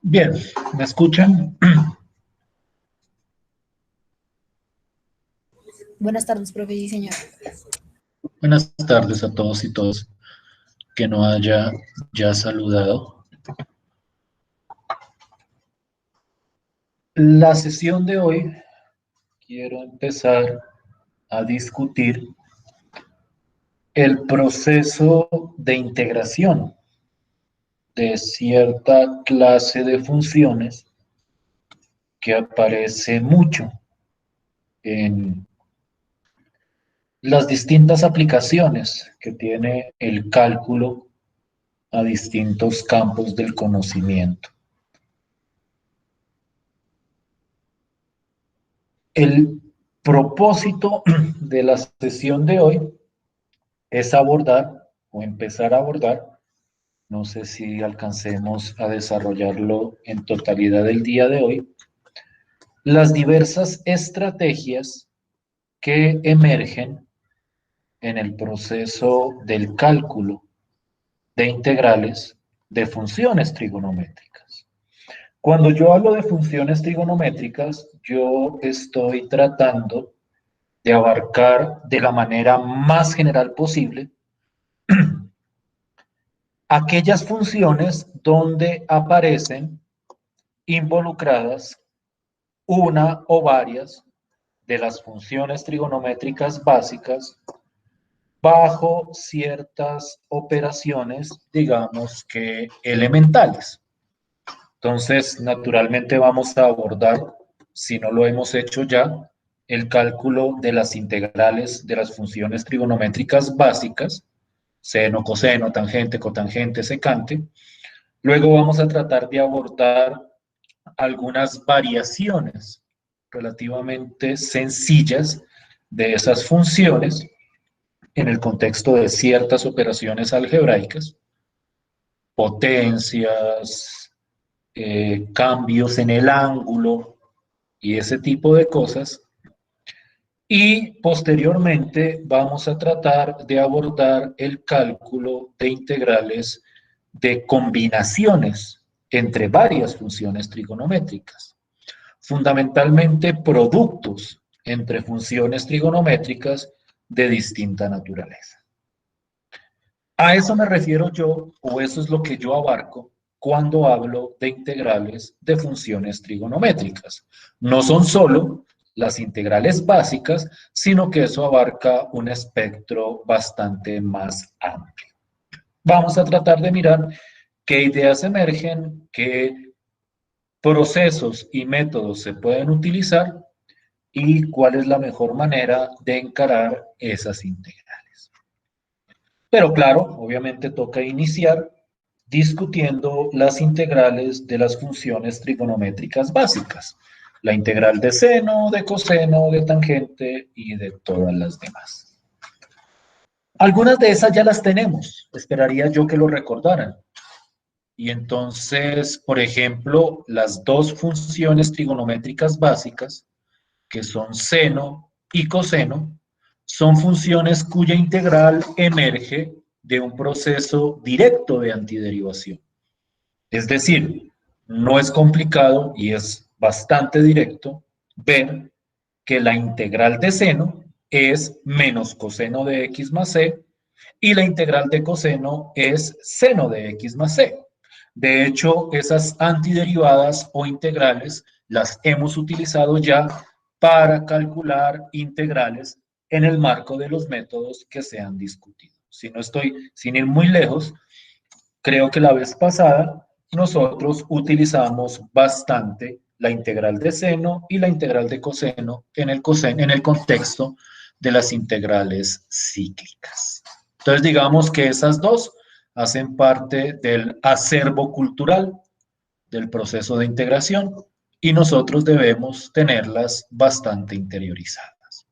Bien, ¿me escuchan? Buenas tardes, profe y señor. Buenas tardes a todos y todas que no haya ya saludado. La sesión de hoy quiero empezar a discutir el proceso de integración de cierta clase de funciones que aparece mucho en las distintas aplicaciones que tiene el cálculo a distintos campos del conocimiento. El propósito de la sesión de hoy es abordar o empezar a abordar, no sé si alcancemos a desarrollarlo en totalidad el día de hoy, las diversas estrategias que emergen en el proceso del cálculo de integrales de funciones trigonométricas. Cuando yo hablo de funciones trigonométricas, yo estoy tratando de abarcar de la manera más general posible aquellas funciones donde aparecen involucradas una o varias de las funciones trigonométricas básicas bajo ciertas operaciones, digamos que elementales. Entonces, naturalmente vamos a abordar, si no lo hemos hecho ya, el cálculo de las integrales de las funciones trigonométricas básicas, seno, coseno, tangente, cotangente, secante. Luego vamos a tratar de abordar algunas variaciones relativamente sencillas de esas funciones en el contexto de ciertas operaciones algebraicas, potencias, cambios en el ángulo y ese tipo de cosas. Y posteriormente vamos a tratar de abordar el cálculo de integrales de combinaciones entre varias funciones trigonométricas, fundamentalmente productos entre funciones trigonométricas de distinta naturaleza. A eso me refiero yo, o eso es lo que yo abarco cuando hablo de integrales de funciones trigonométricas. No son solo las integrales básicas, sino que eso abarca un espectro bastante más amplio. Vamos a tratar de mirar qué ideas emergen, qué procesos y métodos se pueden utilizar y cuál es la mejor manera de encarar esas integrales. Pero claro, obviamente toca iniciar discutiendo las integrales de las funciones trigonométricas básicas, la integral de seno, de coseno, de tangente y de todas las demás. Algunas de esas ya las tenemos, esperaría yo que lo recordaran. Y entonces, por ejemplo, las dos funciones trigonométricas básicas, que son seno y coseno, son funciones cuya integral emerge de un proceso directo de antiderivación. Es decir, no es complicado y es bastante directo ver que la integral de seno es menos coseno de x más c y la integral de coseno es seno de x más c. De hecho, esas antiderivadas o integrales las hemos utilizado ya para calcular integrales en el marco de los métodos que se han discutido. Si no estoy sin ir muy lejos, creo que la vez pasada nosotros utilizamos bastante la integral de seno y la integral de coseno en el contexto de las integrales cíclicas. Entonces, digamos que esas dos hacen parte del acervo cultural del proceso de integración y nosotros debemos tenerlas bastante interiorizadas.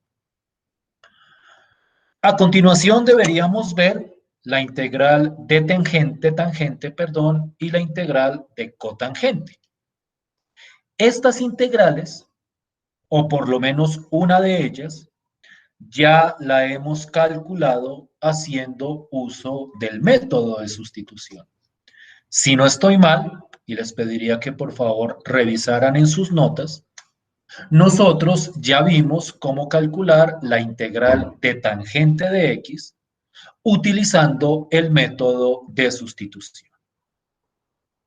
A continuación deberíamos ver la integral de tangente, perdón, y la integral de cotangente. Estas integrales, o por lo menos una de ellas, ya la hemos calculado haciendo uso del método de sustitución. Si no estoy mal, y les pediría que por favor revisaran en sus notas, nosotros ya vimos cómo calcular la integral de tangente de x utilizando el método de sustitución.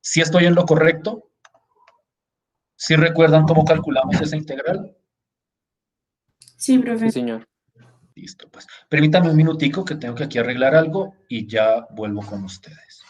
¿Sí estoy en lo correcto? ¿Sí recuerdan cómo calculamos esa integral? Sí, Sí, profe. señor. Listo, pues. Permítanme un minutico que tengo que aquí arreglar algo y ya vuelvo con ustedes.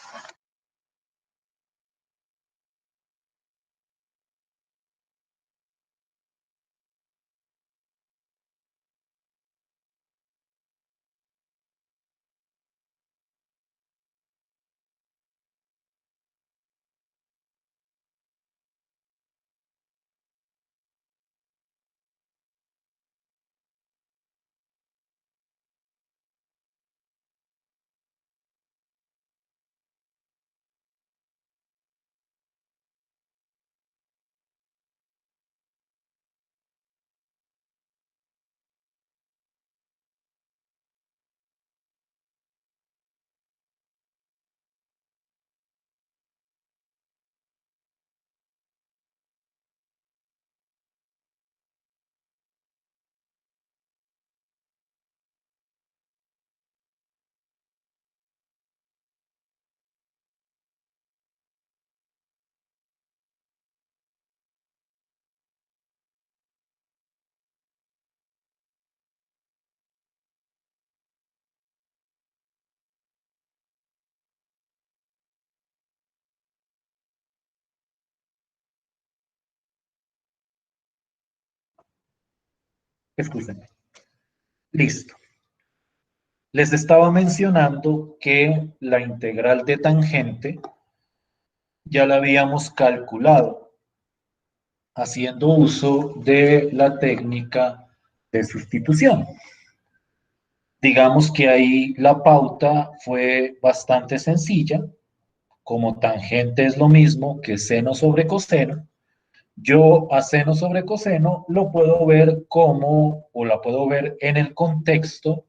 Escúchenme. Listo. Les estaba mencionando que la integral de tangente ya la habíamos calculado haciendo uso de la técnica de sustitución. Digamos que ahí la pauta fue bastante sencilla. Como tangente es lo mismo que seno sobre coseno, yo a seno sobre coseno lo puedo ver como, o la puedo ver en el contexto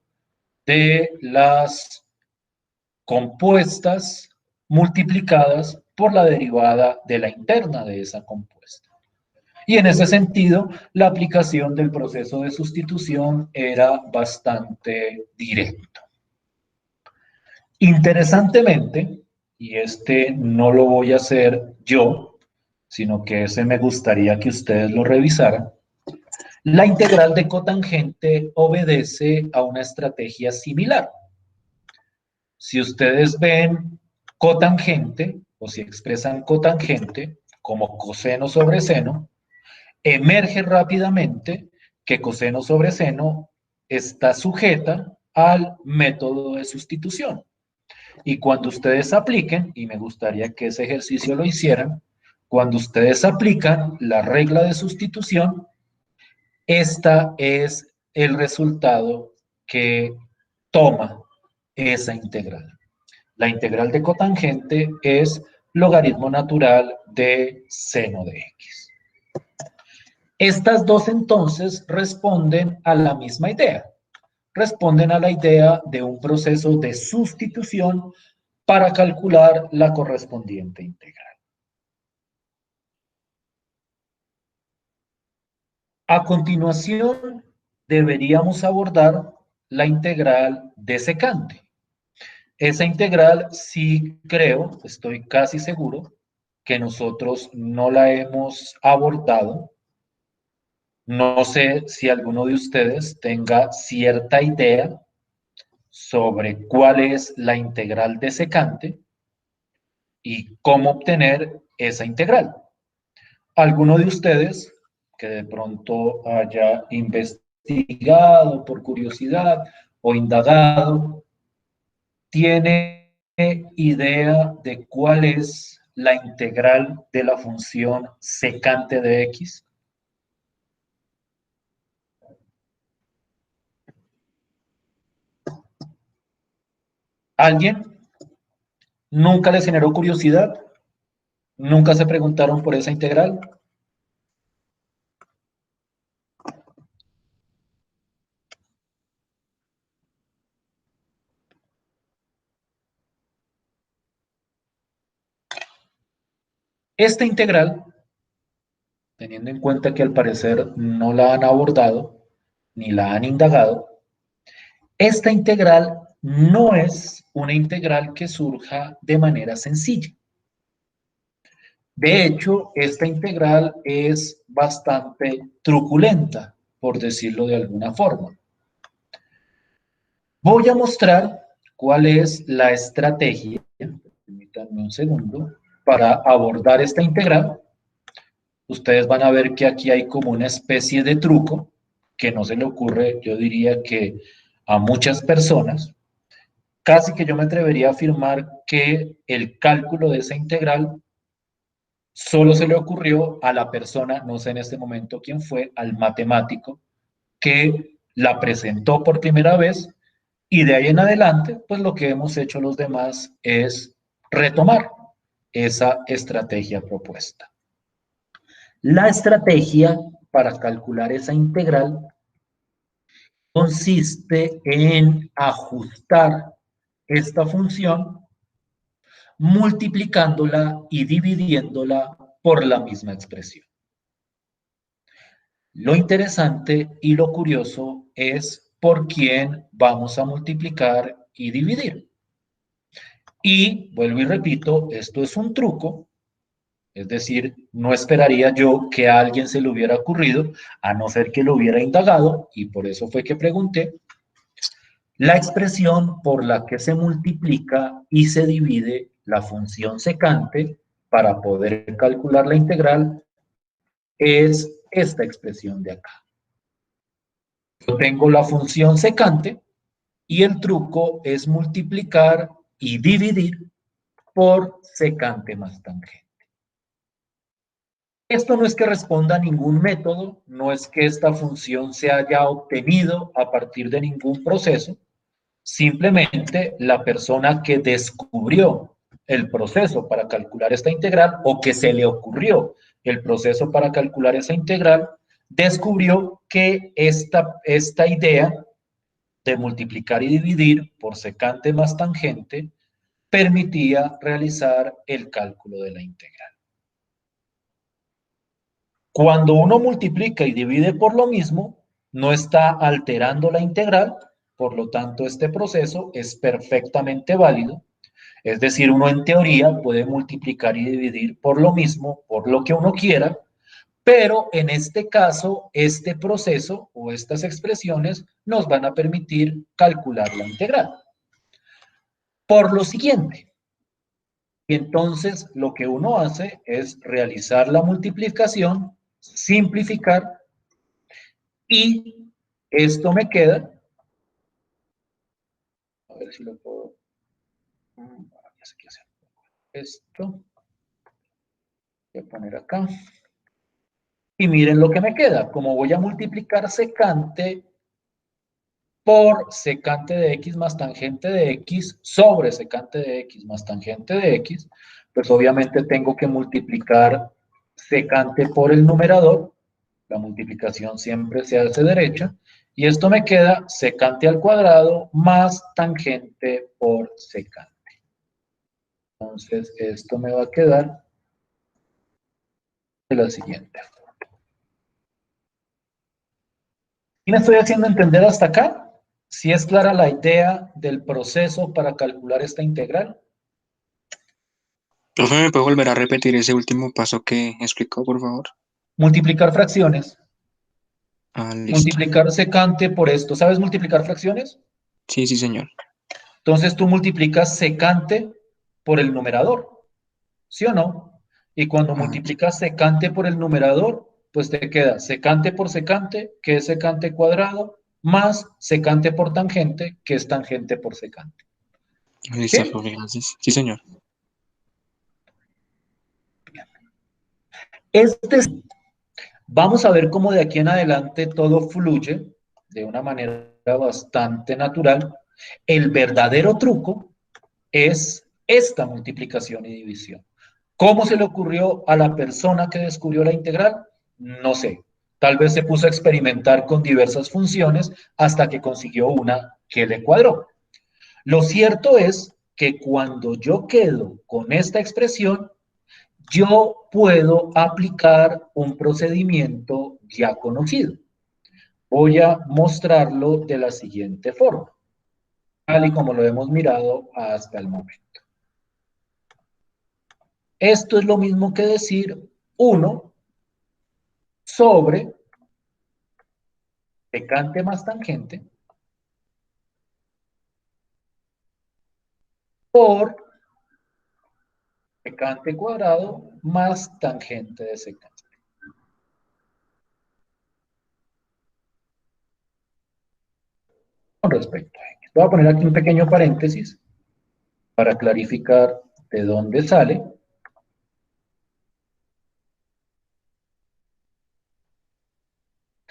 de las compuestas multiplicadas por la derivada de la interna de esa compuesta. Y en ese sentido, la aplicación del proceso de sustitución era bastante directo. Interesantemente, y este no lo voy a hacer yo, sino que ese me gustaría que ustedes lo revisaran, la integral de cotangente obedece a una estrategia similar. Si ustedes ven cotangente, o si expresan cotangente como coseno sobre seno, emerge rápidamente que coseno sobre seno está sujeta al método de sustitución. Y cuando ustedes apliquen, y me gustaría que ese ejercicio lo hicieran, cuando ustedes aplican la regla de sustitución, esta es el resultado que toma esa integral. La integral de cotangente es logaritmo natural de seno de x. Estas dos entonces responden a la misma idea. Responden a la idea de un proceso de sustitución para calcular la correspondiente integral. A continuación, deberíamos abordar la integral de secante. Esa integral sí creo, estoy casi seguro, que nosotros no la hemos abordado. No sé si alguno de ustedes tenga cierta idea sobre cuál es la integral de secante y cómo obtener esa integral. ¿Alguno de ustedes que de pronto haya investigado por curiosidad o indagado, tiene idea de cuál es la integral de la función secante de x? ¿Alguien? ¿Nunca les generó curiosidad? ¿Nunca se preguntaron por esa integral? Esta integral, teniendo en cuenta que al parecer no la han abordado ni la han indagado, esta integral no es una integral que surja de manera sencilla. De hecho, esta integral es bastante truculenta, por decirlo de alguna forma. Voy a mostrar cuál es la estrategia, permítanme un segundo, para abordar esta integral. Ustedes van a ver que aquí hay como una especie de truco que no se le ocurre, yo diría que a muchas personas. Casi que yo me atrevería a afirmar que el cálculo de esa integral solo se le ocurrió a la persona, no sé en este momento quién fue, al matemático que la presentó por primera vez, y de ahí en adelante, pues lo que hemos hecho los demás es retomar esa estrategia propuesta. La estrategia para calcular esa integral consiste en ajustar esta función multiplicándola y dividiéndola por la misma expresión. Lo interesante y lo curioso es por quién vamos a multiplicar y dividir. Y vuelvo y repito, esto es un truco, es decir, no esperaría yo que a alguien se le hubiera ocurrido, a no ser que lo hubiera indagado, y por eso fue que pregunté. La expresión por la que se multiplica y se divide la función secante para poder calcular la integral es esta expresión de acá. Yo tengo la función secante y el truco es multiplicar y dividir por secante más tangente. Esto no es que responda a ningún método, no es que esta función se haya obtenido a partir de ningún proceso, simplemente la persona que descubrió el proceso para calcular esta integral o que se le ocurrió el proceso para calcular esa integral, descubrió que esta idea de multiplicar y dividir por secante más tangente permitía realizar el cálculo de la integral. Cuando uno multiplica y divide por lo mismo, no está alterando la integral, por lo tanto este proceso es perfectamente válido. Es decir, uno en teoría puede multiplicar y dividir por lo mismo, por lo que uno quiera, pero en este caso, este proceso o estas expresiones nos van a permitir calcular la integral. Por lo siguiente, entonces lo que uno hace es realizar la multiplicación, simplificar, y esto me queda, a ver si lo puedo, ya sé qué hacer. Esto, voy a poner acá, y miren lo que me queda, como voy a multiplicar secante por secante de x más tangente de x sobre secante de x más tangente de x, pues obviamente tengo que multiplicar secante por el numerador, la multiplicación siempre se hace derecha, y esto me queda secante al cuadrado más tangente por secante. Entonces, esto me va a quedar de la siguiente forma. ¿Y me estoy haciendo entender hasta acá? ¿Si es clara la idea del proceso para calcular esta integral? Profe, ¿me puede volver a repetir ese último paso que explicó, por favor? Multiplicar fracciones. Ah, listo. Multiplicar secante por esto. ¿Sabes multiplicar fracciones? Sí, sí, señor. Entonces tú multiplicas secante por el numerador, ¿sí o no? Y cuando Ah, multiplicas secante por el numerador, pues te queda secante por secante, que es secante cuadrado, más secante por tangente, que es tangente por secante. listo, ¿Sí? profe, gracias. Sí, señor. Vamos a ver cómo de aquí en adelante todo fluye de una manera bastante natural. El verdadero truco es esta multiplicación y división. ¿Cómo se le ocurrió a la persona que descubrió la integral? No sé. Tal vez se puso a experimentar con diversas funciones hasta que consiguió una que le cuadró. Lo cierto es que cuando yo quedo con esta expresión, yo puedo aplicar un procedimiento ya conocido. Voy a mostrarlo de la siguiente forma, tal y como lo hemos mirado hasta el momento. Esto es lo mismo que decir 1 sobre secante más tangente por secante cuadrado más tangente de secante. Con respecto a x. Voy a poner aquí un pequeño paréntesis para clarificar de dónde sale.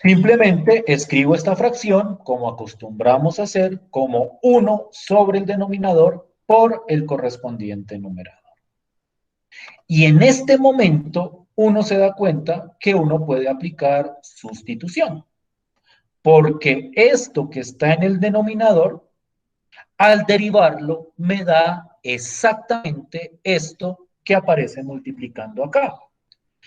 Simplemente escribo esta fracción, como acostumbramos a hacer, como 1 sobre el denominador por el correspondiente numerador. Y en este momento uno se da cuenta que uno puede aplicar sustitución, porque esto que está en el denominador, al derivarlo, me da exactamente esto que aparece multiplicando acá.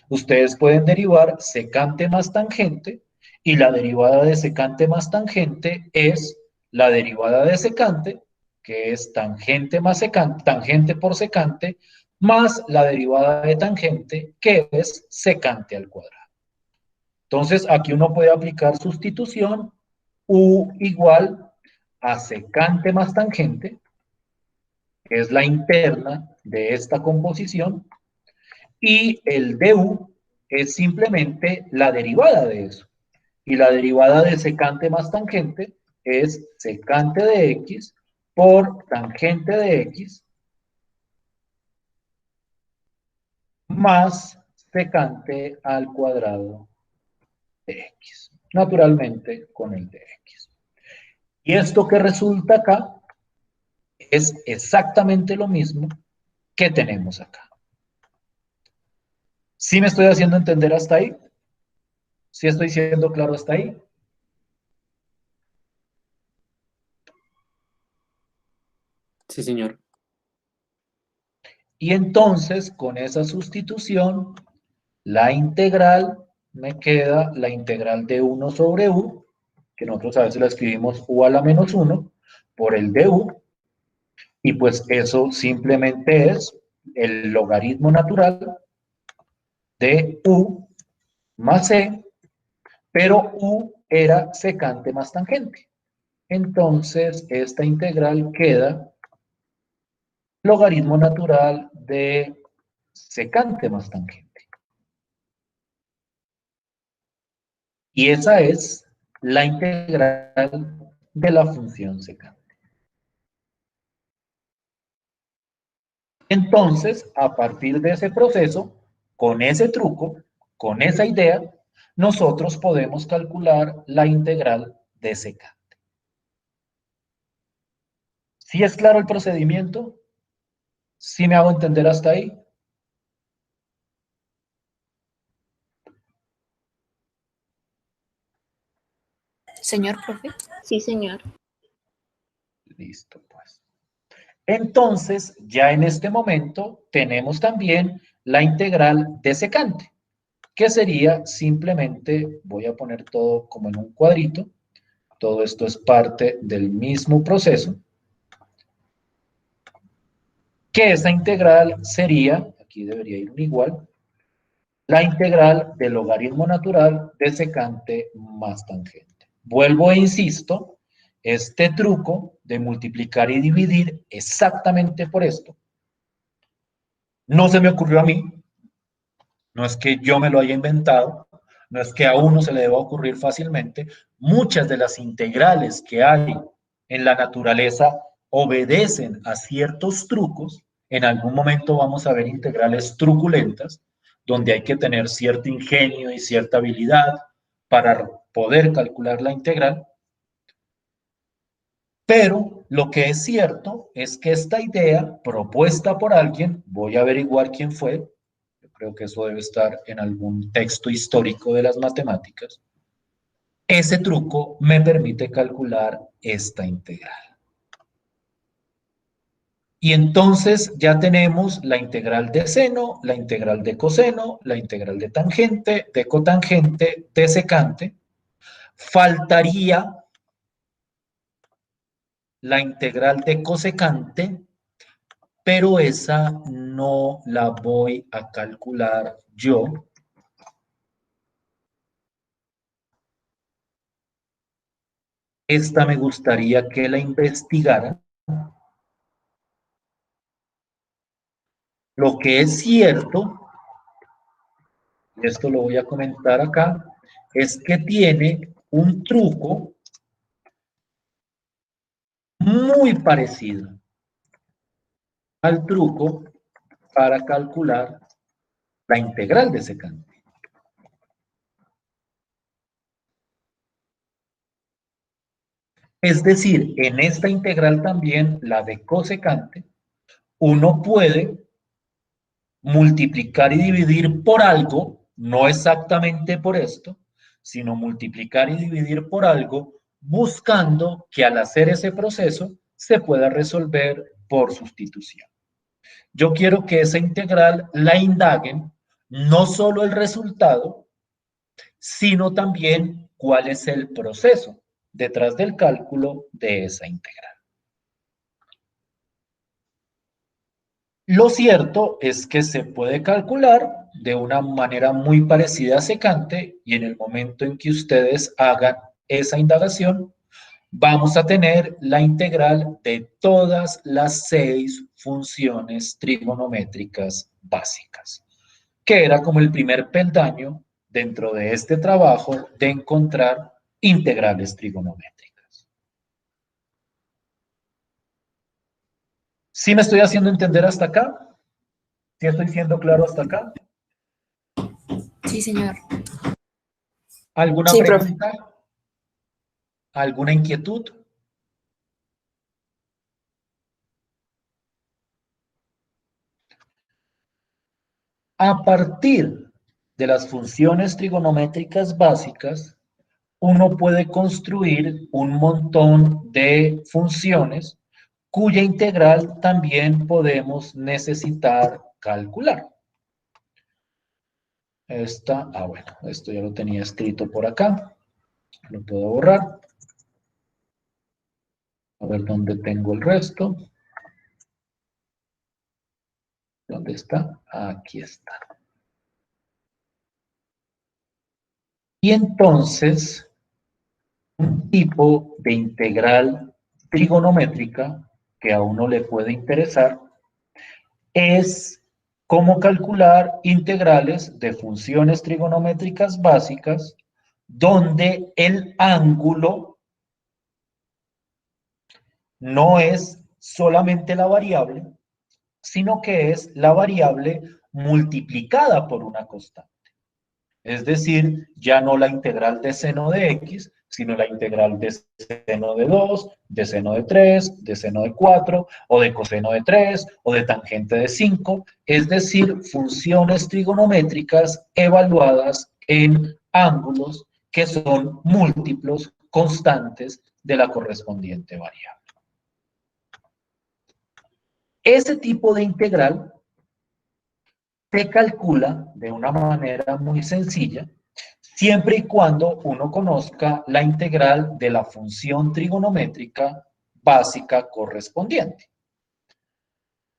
Ustedes pueden derivar secante más tangente, y la derivada de secante más tangente es la derivada de secante, que es tangente más secante, tangente por secante, más la derivada de tangente, que es secante al cuadrado. Entonces, aquí uno puede aplicar sustitución, u igual a secante más tangente, que es la interna de esta composición, y el du es simplemente la derivada de eso. Y la derivada de secante más tangente es secante de x por tangente de x más secante al cuadrado de x. Naturalmente con el de x. Y esto que resulta acá es exactamente lo mismo que tenemos acá. ¿Sí me estoy haciendo entender hasta ahí? ¿Sí estoy siendo claro hasta ahí? Sí, señor. Y entonces, con esa sustitución, la integral me queda la integral de 1 sobre u, que nosotros a veces la escribimos u a la menos 1, por el de u, y pues eso simplemente es el logaritmo natural de u más c, pero u era secante más tangente. Entonces, esta integral queda logaritmo natural de secante más tangente. Y esa es la integral de la función secante. Entonces, a partir de ese proceso, con ese truco, con esa idea, nosotros podemos calcular la integral de secante. ¿Sí es claro el procedimiento? ¿Sí me hago entender hasta ahí? Señor profe. Sí, señor. Listo, pues. Entonces, ya en este momento tenemos también la integral de secante, que sería simplemente, voy a poner todo como en un cuadrito, todo esto es parte del mismo proceso, que esa integral sería, aquí debería ir un igual, la integral del logaritmo natural de secante más tangente. Vuelvo e insisto, este truco de multiplicar y dividir exactamente por esto, no se me ocurrió a mí, no es que yo me lo haya inventado, no es que a uno se le deba ocurrir fácilmente. Muchas de las integrales que hay en la naturaleza obedecen a ciertos trucos. En algún momento vamos a ver integrales truculentas, donde hay que tener cierto ingenio y cierta habilidad para poder calcular la integral. Pero lo que es cierto es que esta idea propuesta por alguien, voy a averiguar quién fue, yo creo que eso debe estar en algún texto histórico de las matemáticas, ese truco me permite calcular esta integral. Y entonces ya tenemos la integral de seno, la integral de coseno, la integral de tangente, de cotangente, de secante. Faltaría la integral de cosecante, pero esa no la voy a calcular yo. Esta me gustaría que la investigara. Lo que es cierto, y esto lo voy a comentar acá, es que tiene un truco muy parecido al truco para calcular la integral de secante. Es decir, en esta integral también, la de cosecante, uno puede multiplicar y dividir por algo, no exactamente por esto, sino multiplicar y dividir por algo, buscando que al hacer ese proceso se pueda resolver por sustitución. Yo quiero que esa integral la indaguen, no solo el resultado, sino también cuál es el proceso detrás del cálculo de esa integral. Lo cierto es que se puede calcular de una manera muy parecida a secante y en el momento en que ustedes hagan esa indagación, vamos a tener la integral de todas las 6 funciones trigonométricas básicas, que era como el primer peldaño dentro de este trabajo de encontrar integrales trigonométricas. ¿Sí me estoy haciendo entender hasta acá? ¿Sí estoy siendo claro hasta acá? Sí, señor. ¿Alguna Sí, profe. pregunta? ¿Alguna inquietud? A partir de las funciones trigonométricas básicas, uno puede construir un montón de funciones cuya integral también podemos necesitar calcular. Bueno, esto ya lo tenía escrito por acá. Lo puedo borrar. A ver dónde tengo el resto. ¿Dónde está? Aquí está. Y entonces, un tipo de integral trigonométrica que a uno le puede interesar es cómo calcular integrales de funciones trigonométricas básicas donde el ángulo no es solamente la variable, sino que es la variable multiplicada por una constante. Es decir, ya no la integral de seno de x, sino la integral de seno de 2, de seno de 3, de seno de 4, o de coseno de 3, o de tangente de 5, es decir, funciones trigonométricas evaluadas en ángulos que son múltiplos constantes de la correspondiente variable. Ese tipo de integral se calcula de una manera muy sencilla, siempre y cuando uno conozca la integral de la función trigonométrica básica correspondiente.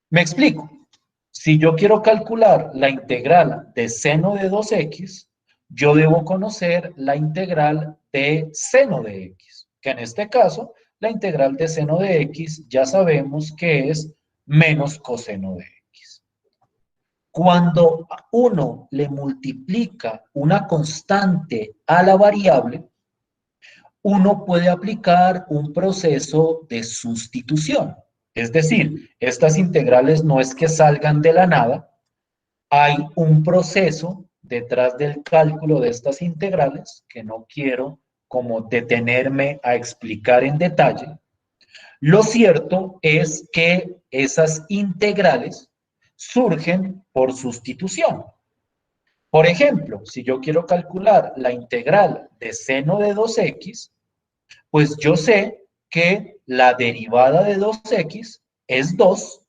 Me explico. Si yo quiero calcular la integral de seno de 2x, yo debo conocer la integral de seno de x, que en este caso, la integral de seno de x ya sabemos que es menos coseno de x. Cuando uno le multiplica una constante a la variable, uno puede aplicar un proceso de sustitución. Es decir, estas integrales no es que salgan de la nada, hay un proceso detrás del cálculo de estas integrales que no quiero como detenerme a explicar en detalle. Lo cierto es que esas integrales surgen por sustitución. Por ejemplo, si yo quiero calcular la integral de seno de 2x, pues yo sé que la derivada de 2x es 2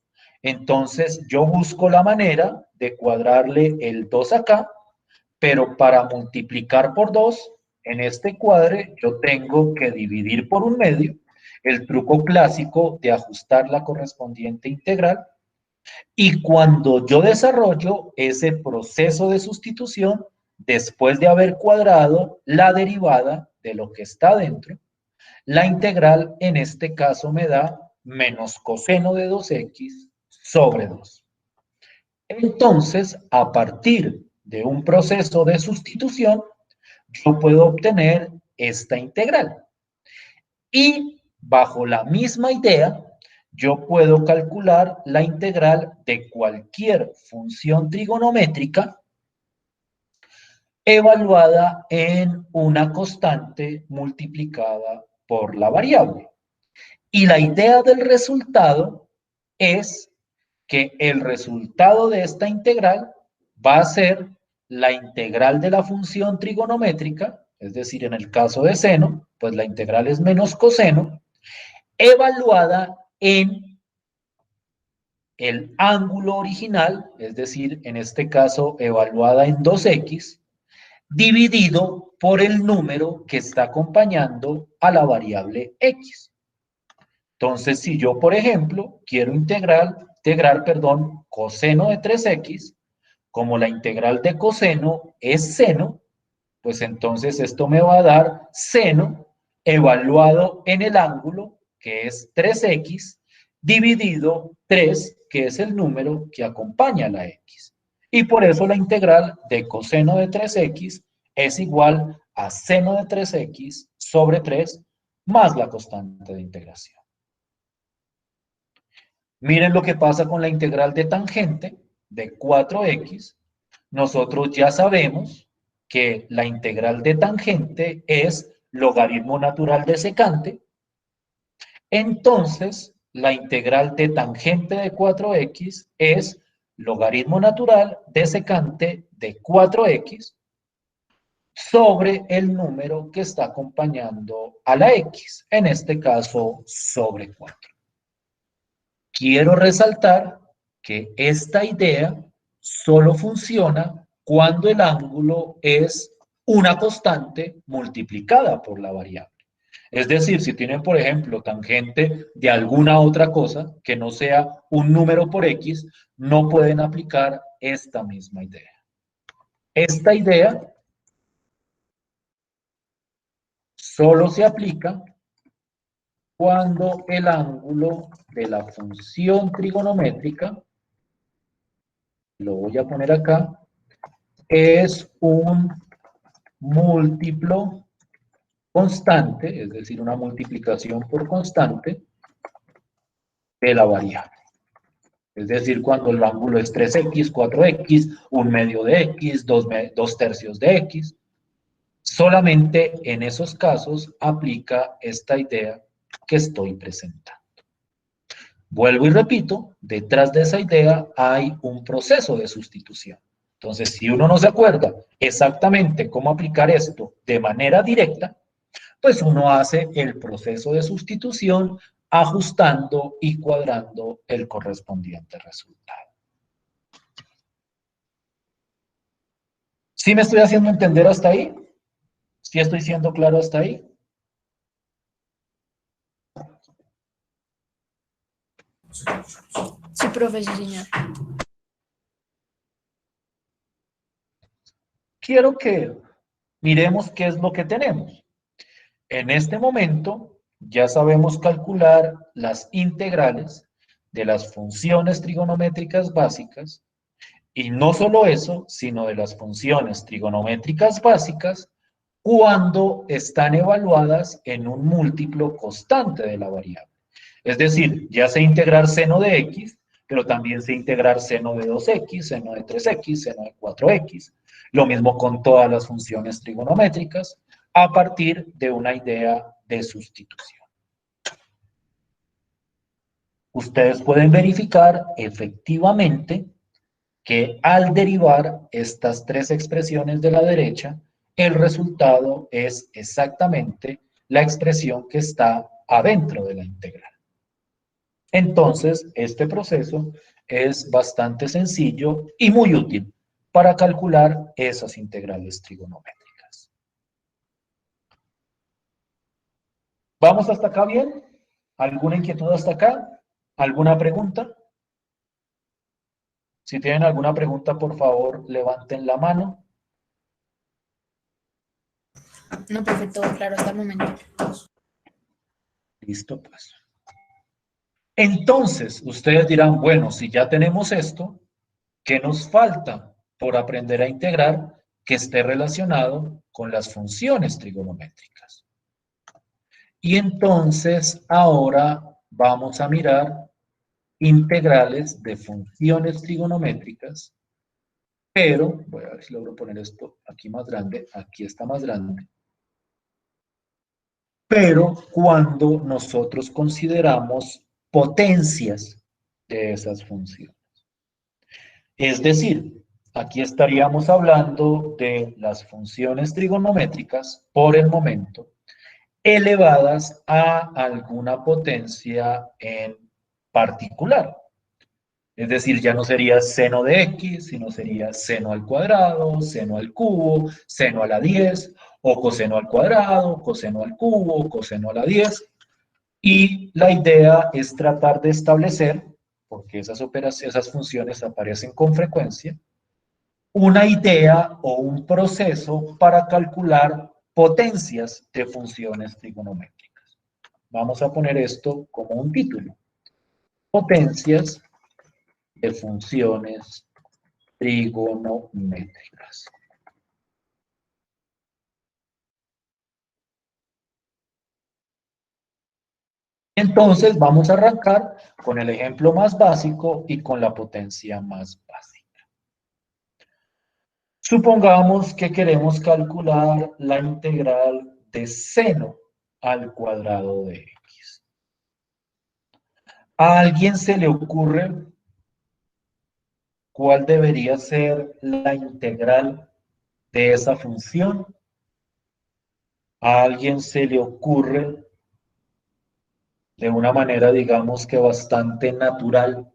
Entonces, yo busco la manera de cuadrarle el 2 acá, pero para multiplicar por 2, en este cuadre, yo tengo que dividir por 1/2, el truco clásico de ajustar la correspondiente integral. Y cuando yo desarrollo ese proceso de sustitución, después de haber cuadrado la derivada de lo que está dentro, la integral en este caso me da menos coseno de 2x sobre 2. Entonces, a partir de un proceso de sustitución, yo puedo obtener esta integral. Y bajo la misma idea, yo puedo calcular la integral de cualquier función trigonométrica evaluada en una constante multiplicada por la variable. Y la idea del resultado es que el resultado de esta integral va a ser la integral de la función trigonométrica, es decir, en el caso de seno, pues la integral es menos coseno, evaluada en el ángulo original, es decir, en este caso evaluada en 2x, dividido por el número que está acompañando a la variable x. Entonces, si yo, por ejemplo, quiero integrar, coseno de 3x, como la integral de coseno es seno, pues entonces esto me va a dar seno evaluado en el ángulo, que es 3x, dividido 3, que es el número que acompaña a la x. Y por eso la integral de coseno de 3x es igual a seno de 3x sobre 3 más la constante de integración. Miren lo que pasa con la integral de tangente de 4x. Nosotros ya sabemos que la integral de tangente es logaritmo natural de secante. Entonces, la integral de tangente de 4x es logaritmo natural de secante de 4x sobre el número que está acompañando a la x, en este caso sobre 4. Quiero resaltar que esta idea solo funciona cuando el ángulo es una constante multiplicada por la variable. Es decir, si tienen, por ejemplo, tangente de alguna otra cosa que no sea un número por x, no pueden aplicar esta misma idea. Esta idea solo se aplica cuando el ángulo de la función trigonométrica, lo voy a poner acá, es un múltiplo constante, es decir, una multiplicación por constante de la variable. Es decir, cuando el ángulo es 3x, 4x, 1/2 de x, 2/3 de x. Solamente en esos casos aplica esta idea que estoy presentando. Vuelvo y repito, detrás de esa idea hay un proceso de sustitución. Entonces, si uno no se acuerda exactamente cómo aplicar esto de manera directa, pues uno hace el proceso de sustitución ajustando y cuadrando el correspondiente resultado. ¿Sí me estoy haciendo entender hasta ahí? ¿Sí estoy siendo claro hasta ahí? Sí, profe, sí, señor. Quiero que miremos qué es lo que tenemos. En este momento ya sabemos calcular las integrales de las funciones trigonométricas básicas y no solo eso, sino de las funciones trigonométricas básicas cuando están evaluadas en un múltiplo constante de la variable. Es decir, ya sé integrar seno de x, pero también sé integrar seno de 2x, seno de 3x, seno de 4x. Lo mismo con todas las funciones trigonométricas a partir de una idea de sustitución. Ustedes pueden verificar efectivamente que al derivar estas tres expresiones de la derecha, el resultado es exactamente la expresión que está adentro de la integral. Entonces, este proceso es bastante sencillo y muy útil para calcular esas integrales trigonométricas. ¿Vamos hasta acá bien? ¿Alguna inquietud hasta acá? ¿Alguna pregunta? Si tienen alguna pregunta, por favor, levanten la mano. No, perfecto, claro, hasta el momento. Listo, pues. Entonces, ustedes dirán, bueno, si ya tenemos esto, ¿qué nos falta por aprender a integrar que esté relacionado con las funciones trigonométricas? Y entonces, ahora vamos a mirar integrales de funciones trigonométricas, pero, voy a ver si logro poner esto aquí más grande, aquí está más grande, pero cuando nosotros consideramos potencias de esas funciones. Es decir, aquí estaríamos hablando de las funciones trigonométricas, por el momento, elevadas a alguna potencia en particular. Es decir, ya no sería seno de x, sino sería seno al cuadrado, seno al cubo, seno a la 10, o coseno al cuadrado, coseno al cubo, coseno a la 10. Y la idea es tratar de establecer, porque esas funciones aparecen con frecuencia, una idea o un proceso para calcular potencias de funciones trigonométricas. Vamos a poner esto como un título. Potencias de funciones trigonométricas. Entonces vamos a arrancar con el ejemplo más básico y con la potencia más básica. Supongamos que queremos calcular la integral de seno al cuadrado de x. ¿A alguien se le ocurre cuál debería ser la integral de esa función? ¿A alguien se le ocurre de una manera, digamos que bastante natural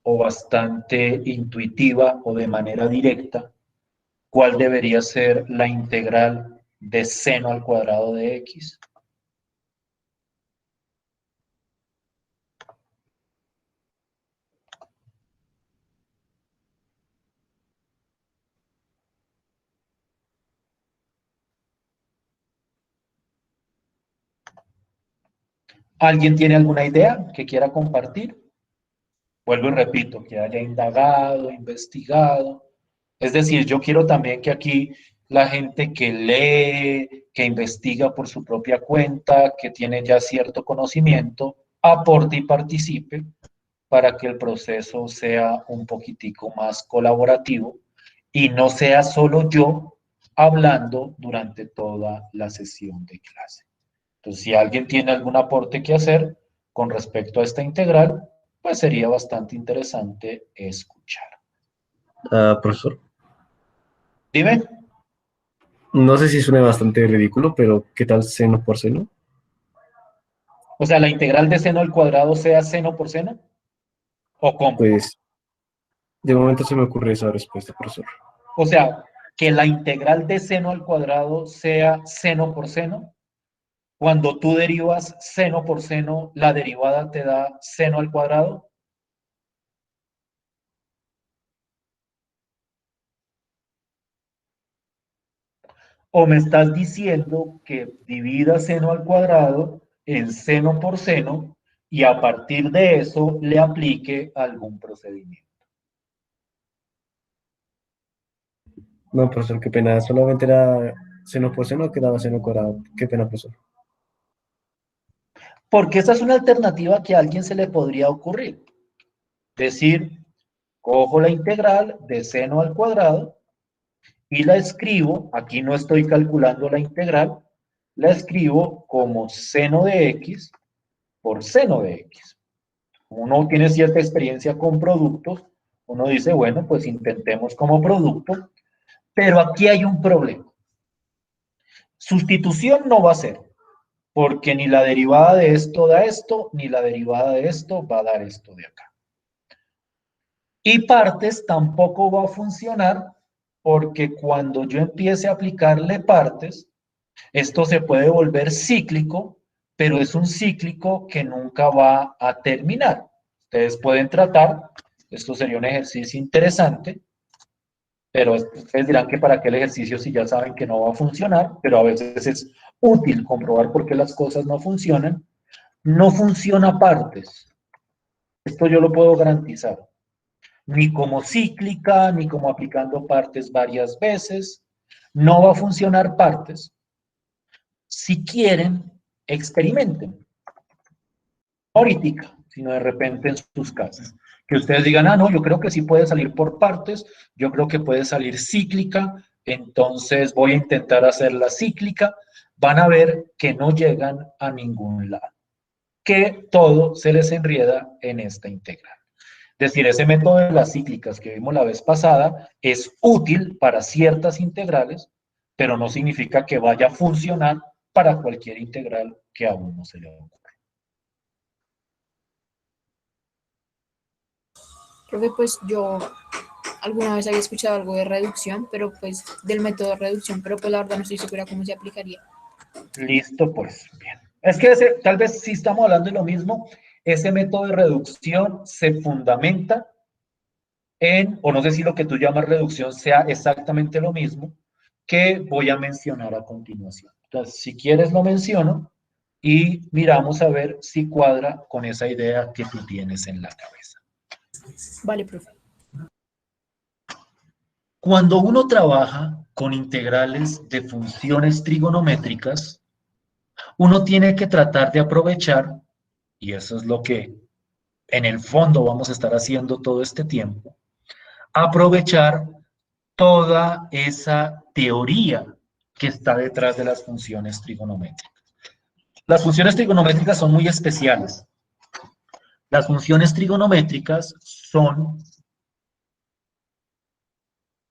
o bastante intuitiva o de manera directa, cuál debería ser la integral de seno al cuadrado de x? ¿Alguien tiene alguna idea que quiera compartir? Vuelvo y repito, que haya indagado, investigado. Es decir, yo quiero también que aquí la gente que lee, que investiga por su propia cuenta, que tiene ya cierto conocimiento, aporte y participe para que el proceso sea un poquitico más colaborativo y no sea solo yo hablando durante toda la sesión de clase. Entonces, si alguien tiene algún aporte que hacer con respecto a esta integral, pues sería bastante interesante escuchar. Profesor, Dime. no sé si suena bastante ridículo, pero ¿qué tal seno por seno? O sea, la integral de seno al cuadrado sea seno por seno. ¿O cómo? Pues de momento se me ocurre esa respuesta, profesor. O sea, que la integral de seno al cuadrado sea seno por seno. Cuando tú derivas seno por seno, la derivada te da seno al cuadrado. ¿O me estás diciendo que divida seno al cuadrado en seno por seno y a partir de eso le aplique algún procedimiento? No, profesor, qué pena. Solamente era seno por seno, quedaba seno cuadrado. Qué pena, profesor. Porque esa es una alternativa que a alguien se le podría ocurrir. Decir, cojo la integral de seno al cuadrado y la escribo, aquí no estoy calculando la integral, la escribo como seno de x por seno de x. Como uno tiene cierta experiencia con productos, uno dice, bueno, pues intentemos como producto, pero aquí hay un problema. Sustitución no va a ser, porque ni la derivada de esto da esto, ni la derivada de esto va a dar esto de acá. Y partes tampoco va a funcionar, porque cuando yo empiece a aplicarle partes, esto se puede volver cíclico, pero es un cíclico que nunca va a terminar. Ustedes pueden tratar, esto sería un ejercicio interesante, pero ustedes dirán que para qué el ejercicio si ya saben que no va a funcionar, pero a veces es útil comprobar por qué las cosas no funcionan. No funciona partes. Esto yo lo puedo garantizar. Ni como cíclica, ni como aplicando partes varias veces. No va a funcionar partes. Si quieren, experimenten. No ahorita, sino de repente en sus casas. Que ustedes digan, ah, no, yo creo que sí puede salir por partes, yo creo que puede salir cíclica, entonces voy a intentar hacerla cíclica. Van a ver que no llegan a ningún lado, que todo se les enrieda en esta integral. Es decir, ese método de las cíclicas que vimos la vez pasada es útil para ciertas integrales, pero no significa que vaya a funcionar para cualquier integral que a uno se le ocurra. Profe, pues yo alguna vez había escuchado algo de reducción, pero pues del método de reducción, pero pues la verdad no estoy segura cómo se aplicaría. Listo, pues, bien. Es que tal vez si estamos hablando de lo mismo, ese método de reducción se fundamenta en, o no sé si lo que tú llamas reducción sea exactamente lo mismo que voy a mencionar a continuación. Entonces, si quieres lo menciono y miramos a ver si cuadra con esa idea que tú tienes en la cabeza. Vale, profe. Cuando uno trabaja con integrales de funciones trigonométricas, uno tiene que tratar de aprovechar, y eso es lo que en el fondo vamos a estar haciendo todo este tiempo, aprovechar toda esa teoría que está detrás de las funciones trigonométricas. Las funciones trigonométricas son muy especiales. Las funciones trigonométricas son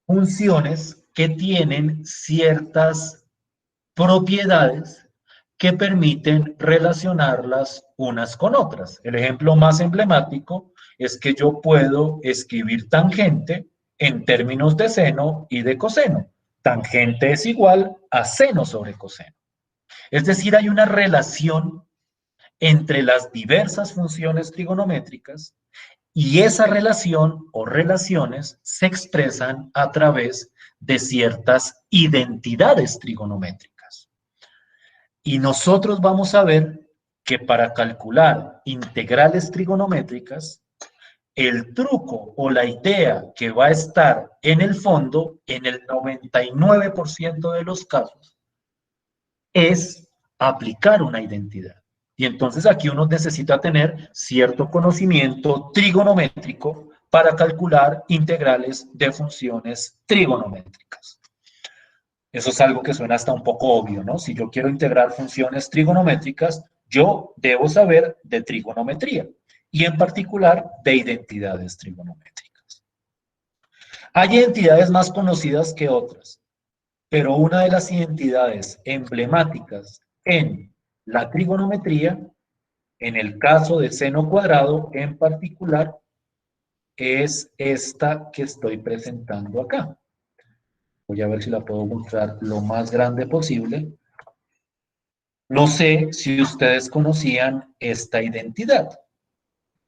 funciones que tienen ciertas propiedades que permiten relacionarlas unas con otras. El ejemplo más emblemático es que yo puedo escribir tangente en términos de seno y de coseno. Tangente es igual a seno sobre coseno. Es decir, hay una relación entre las diversas funciones trigonométricas y esa relación o relaciones se expresan a través de ciertas identidades trigonométricas. Y nosotros vamos a ver que para calcular integrales trigonométricas, el truco o la idea que va a estar en el fondo, en el 99% de los casos, es aplicar una identidad. Y entonces aquí uno necesita tener cierto conocimiento trigonométrico para calcular integrales de funciones trigonométricas. Eso es algo que suena hasta un poco obvio, ¿no? Si yo quiero integrar funciones trigonométricas, yo debo saber de trigonometría y en particular de identidades trigonométricas. Hay identidades más conocidas que otras, pero una de las identidades emblemáticas en la trigonometría, en el caso de seno cuadrado en particular, es esta que estoy presentando acá. Voy a ver si la puedo mostrar lo más grande posible. No sé si ustedes conocían esta identidad.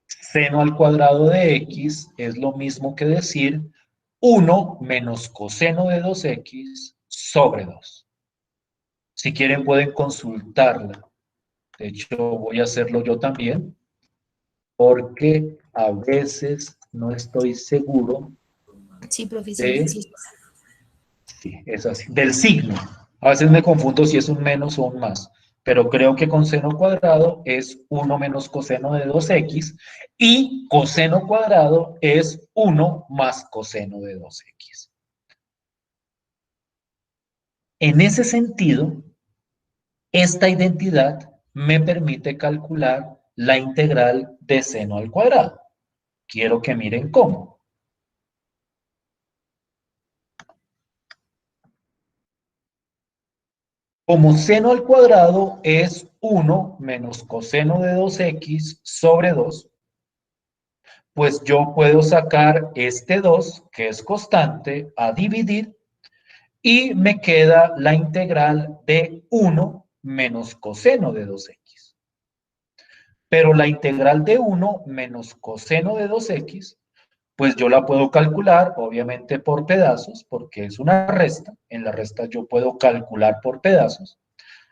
Seno al cuadrado de x es lo mismo que decir 1 menos coseno de 2x sobre 2. Si quieren pueden consultarla. De hecho, voy a hacerlo yo también, porque a veces no estoy seguro Sí, profe, sí, de, sí. sí, es así, del signo. A veces me confundo si es un menos o un más, pero creo que con seno cuadrado es 1 menos coseno de 2x y coseno cuadrado es 1 más coseno de 2x. En ese sentido, esta identidad me permite calcular la integral de seno al cuadrado. Quiero que miren cómo. Como seno al cuadrado es 1 menos coseno de 2x sobre 2, pues yo puedo sacar este 2, que es constante, a dividir, y me queda la integral de 1 menos coseno de 2x. Pero la integral de 1 menos coseno de 2x, pues yo la puedo calcular, obviamente, por pedazos, porque es una resta. En la resta yo puedo calcular por pedazos.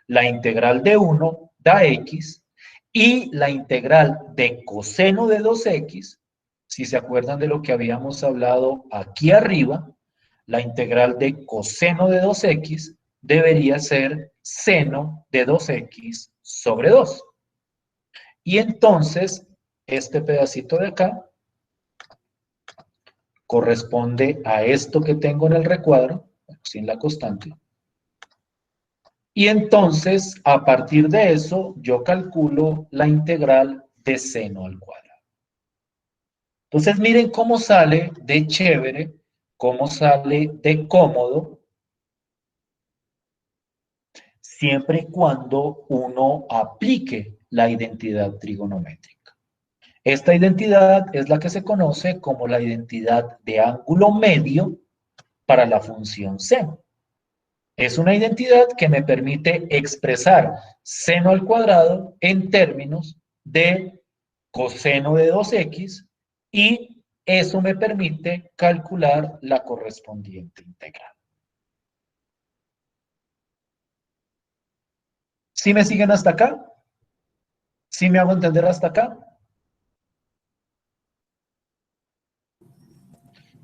La integral de 1 da x, y la integral de coseno de 2x, si se acuerdan de lo que habíamos hablado aquí arriba, la integral de coseno de 2x debería ser seno de 2x sobre 2. Y entonces, este pedacito de acá corresponde a esto que tengo en el recuadro, sin la constante. Y entonces, a partir de eso, yo calculo la integral de seno al cuadrado. Entonces, miren cómo sale de chévere, cómo sale de cómodo, siempre y cuando uno aplique la identidad trigonométrica. Esta identidad es la que se conoce como la identidad de ángulo medio para la función seno. Es una identidad que me permite expresar seno al cuadrado en términos de coseno de 2x, y eso me permite calcular la correspondiente integral. ¿Sí me siguen hasta acá? ¿Sí me hago entender hasta acá?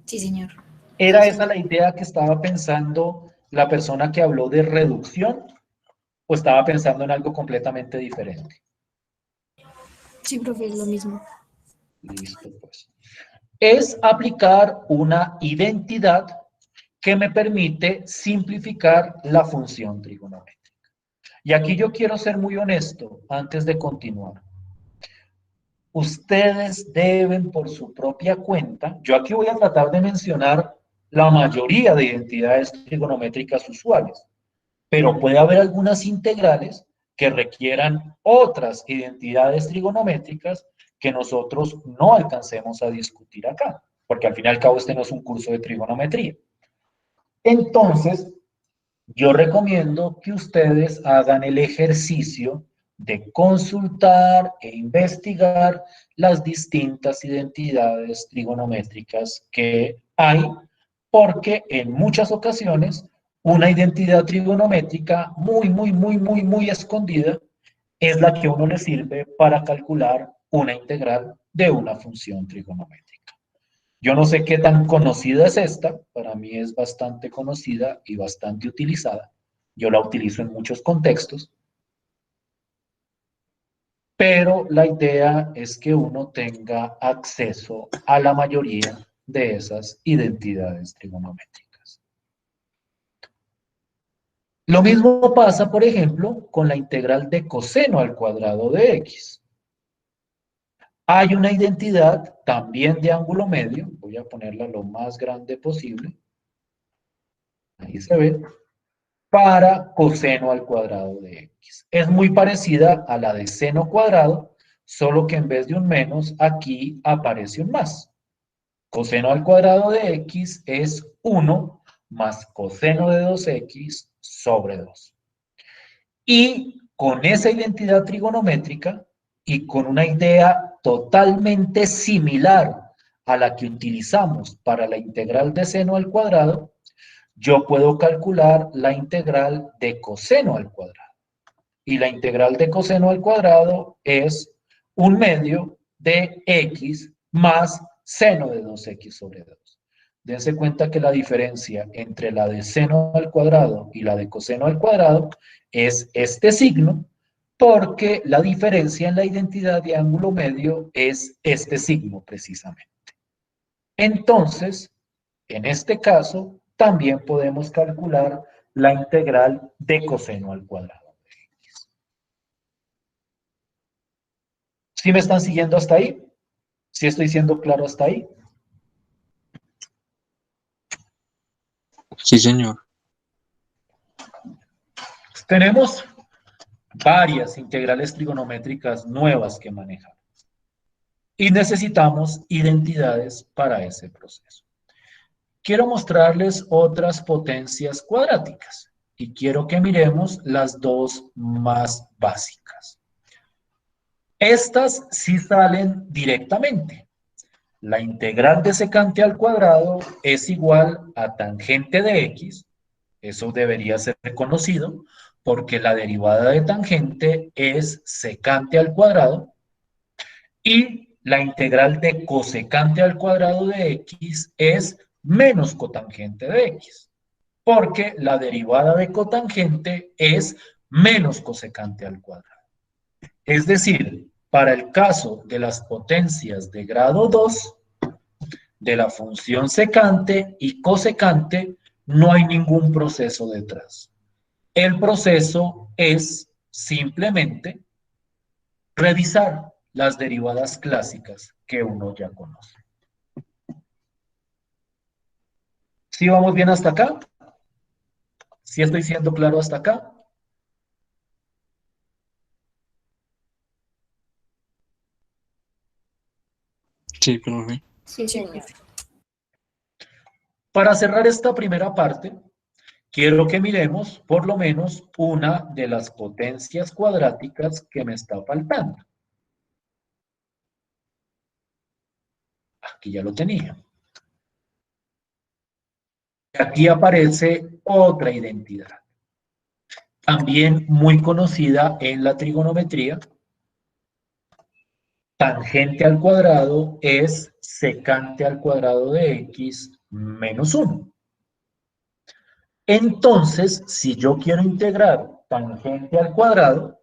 Sí, señor. ¿Era Sí, esa la idea que estaba pensando la persona que habló de reducción, o estaba pensando en algo completamente diferente? sí, profe, es lo mismo. Listo, pues. Es aplicar una identidad que me permite simplificar la función trigonométrica. Y aquí yo quiero ser muy honesto antes de continuar. Ustedes deben por su propia cuenta, yo aquí voy a tratar de mencionar la mayoría de identidades trigonométricas usuales, pero puede haber algunas integrales que requieran otras identidades trigonométricas que nosotros no alcancemos a discutir acá, porque al fin y al cabo este no es un curso de trigonometría. Entonces, yo recomiendo que ustedes hagan el ejercicio de consultar e investigar las distintas identidades trigonométricas que hay, porque en muchas ocasiones una identidad trigonométrica muy escondida es la que a uno le sirve para calcular una integral de una función trigonométrica. Yo no sé qué tan conocida es esta, para mí es bastante conocida y bastante utilizada. Yo la utilizo en muchos contextos, pero la idea es que uno tenga acceso a la mayoría de esas identidades trigonométricas. Lo mismo pasa, por ejemplo, con la integral de coseno al cuadrado de x. Hay una identidad también de ángulo medio, voy a ponerla lo más grande posible, ahí se ve, para coseno al cuadrado de x. Es muy parecida a la de seno cuadrado, solo que en vez de un menos, aquí aparece un más. Coseno al cuadrado de x es 1 más coseno de 2x sobre 2. Y con esa identidad trigonométrica y con una idea totalmente similar a la que utilizamos para la integral de seno al cuadrado, yo puedo calcular la integral de coseno al cuadrado. Y la integral de coseno al cuadrado es 1/2 de x más seno de 2x sobre 2. Dense cuenta que la diferencia entre la de seno al cuadrado y la de coseno al cuadrado es este signo, porque la diferencia en la identidad de ángulo medio es este signo precisamente. Entonces, en este caso, también podemos calcular la integral de coseno al cuadrado. ¿Sí me están siguiendo hasta ahí? ¿Sí estoy siendo claro hasta ahí? Sí, señor. Tenemos varias integrales trigonométricas nuevas que manejar. Y necesitamos identidades para ese proceso. Quiero mostrarles otras potencias cuadráticas y quiero que miremos las dos más básicas. Estas sí salen directamente. La integral de secante al cuadrado es igual a tangente de x. Eso debería ser conocido porque la derivada de tangente es secante al cuadrado y la integral de cosecante al cuadrado de x es menos cotangente de x, porque la derivada de cotangente es menos cosecante al cuadrado. Es decir, para el caso de las potencias de grado 2, de la función secante y cosecante, no hay ningún proceso detrás. El proceso es simplemente revisar las derivadas clásicas que uno ya conoce. ¿Sí vamos bien hasta acá? ¿Sí estoy siendo claro hasta acá? Sí, profe. Sí, señor. Para cerrar esta primera parte, quiero que miremos por lo menos una de las potencias cuadráticas que me está faltando. Aquí ya lo tenía. Aquí aparece otra identidad, también muy conocida en la trigonometría. Tangente al cuadrado es secante al cuadrado de x menos 1. Entonces, si yo quiero integrar tangente al cuadrado,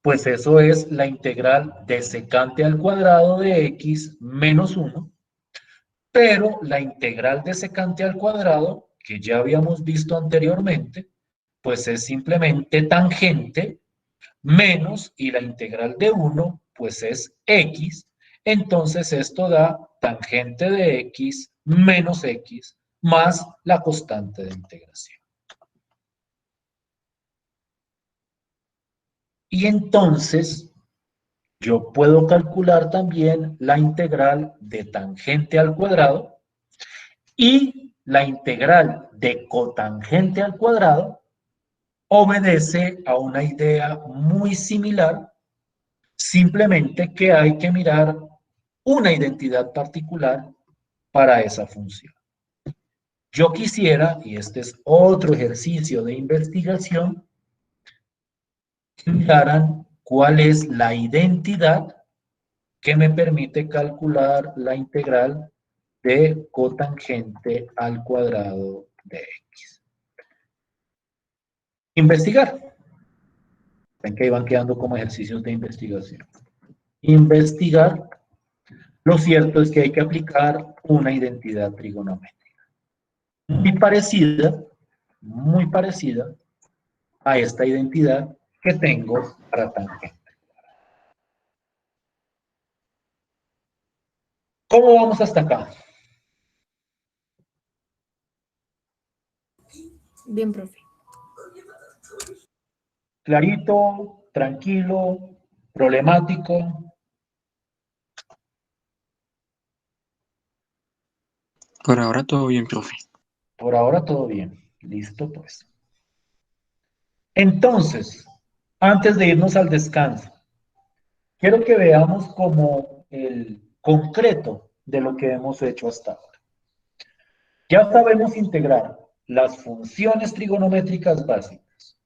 pues eso es la integral de secante al cuadrado de x menos 1, pero la integral de secante al cuadrado, que ya habíamos visto anteriormente, pues es simplemente tangente menos, y la integral de 1, pues es x, entonces esto da tangente de x menos x más la constante de integración. Y entonces yo puedo calcular también la integral de tangente al cuadrado y la integral de cotangente al cuadrado obedece a una idea muy similar, simplemente que hay que mirar una identidad particular para esa función. Yo quisiera, y este es otro ejercicio de investigación, que miraran cuál es la identidad que me permite calcular la integral de cotangente al cuadrado de x. Investigar. Ven que iban quedando como ejercicios de investigación. Investigar. Lo cierto es que hay que aplicar una identidad trigonométrica. Muy parecida a esta identidad que tengo para tangente. ¿Cómo vamos hasta acá? Bien, profe. Clarito, tranquilo, problemático. Por ahora todo bien, profe. Por ahora todo bien. Listo, pues. Entonces, antes de irnos al descanso, quiero que veamos como el concreto de lo que hemos hecho hasta ahora. Ya sabemos integrar las funciones trigonométricas básicas.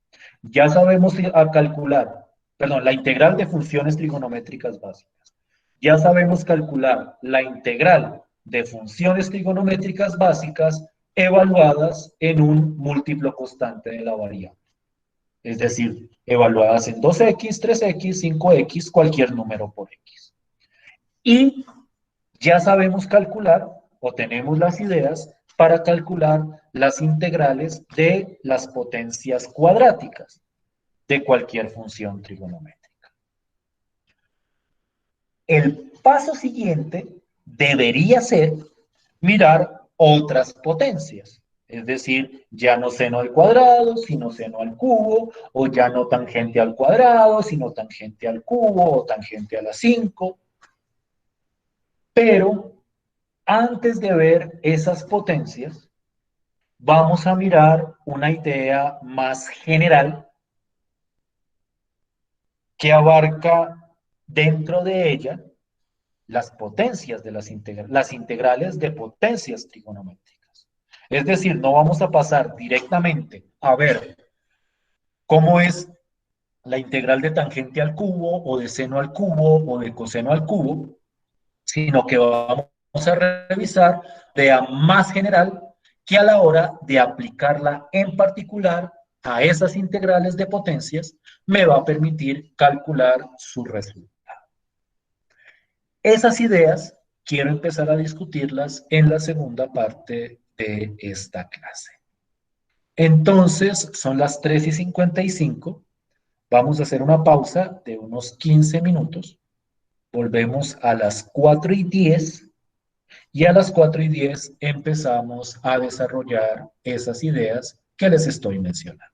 Ya sabemos calcular, perdón, la integral de funciones trigonométricas básicas. Ya sabemos calcular la integral de funciones trigonométricas básicas evaluadas en un múltiplo constante de la variable. Es decir, evaluadas en 2x, 3x, 5x, cualquier número por x. Y ya sabemos calcular, o tenemos las ideas, para calcular las integrales de las potencias cuadráticas de cualquier función trigonométrica. El paso siguiente debería ser mirar otras potencias. Es decir, ya no seno al cuadrado, sino seno al cubo, o ya no tangente al cuadrado, sino tangente al cubo, o tangente a la 5. Pero antes de ver esas potencias, vamos a mirar una idea más general que abarca dentro de ella las potencias de las integrales de potencias trigonométricas. Es decir, no vamos a pasar directamente a ver cómo es la integral de tangente al cubo, o de seno al cubo, o de coseno al cubo, sino que vamos a revisar de a más general que a la hora de aplicarla en particular a esas integrales de potencias, me va a permitir calcular su resultado. Esas ideas quiero empezar a discutirlas en la segunda parte de esta clase. Entonces, son las 3:55. Vamos a hacer una pausa de unos 15 minutos. Volvemos a las 4:10 y a las 4:10 empezamos a desarrollar esas ideas que les estoy mencionando.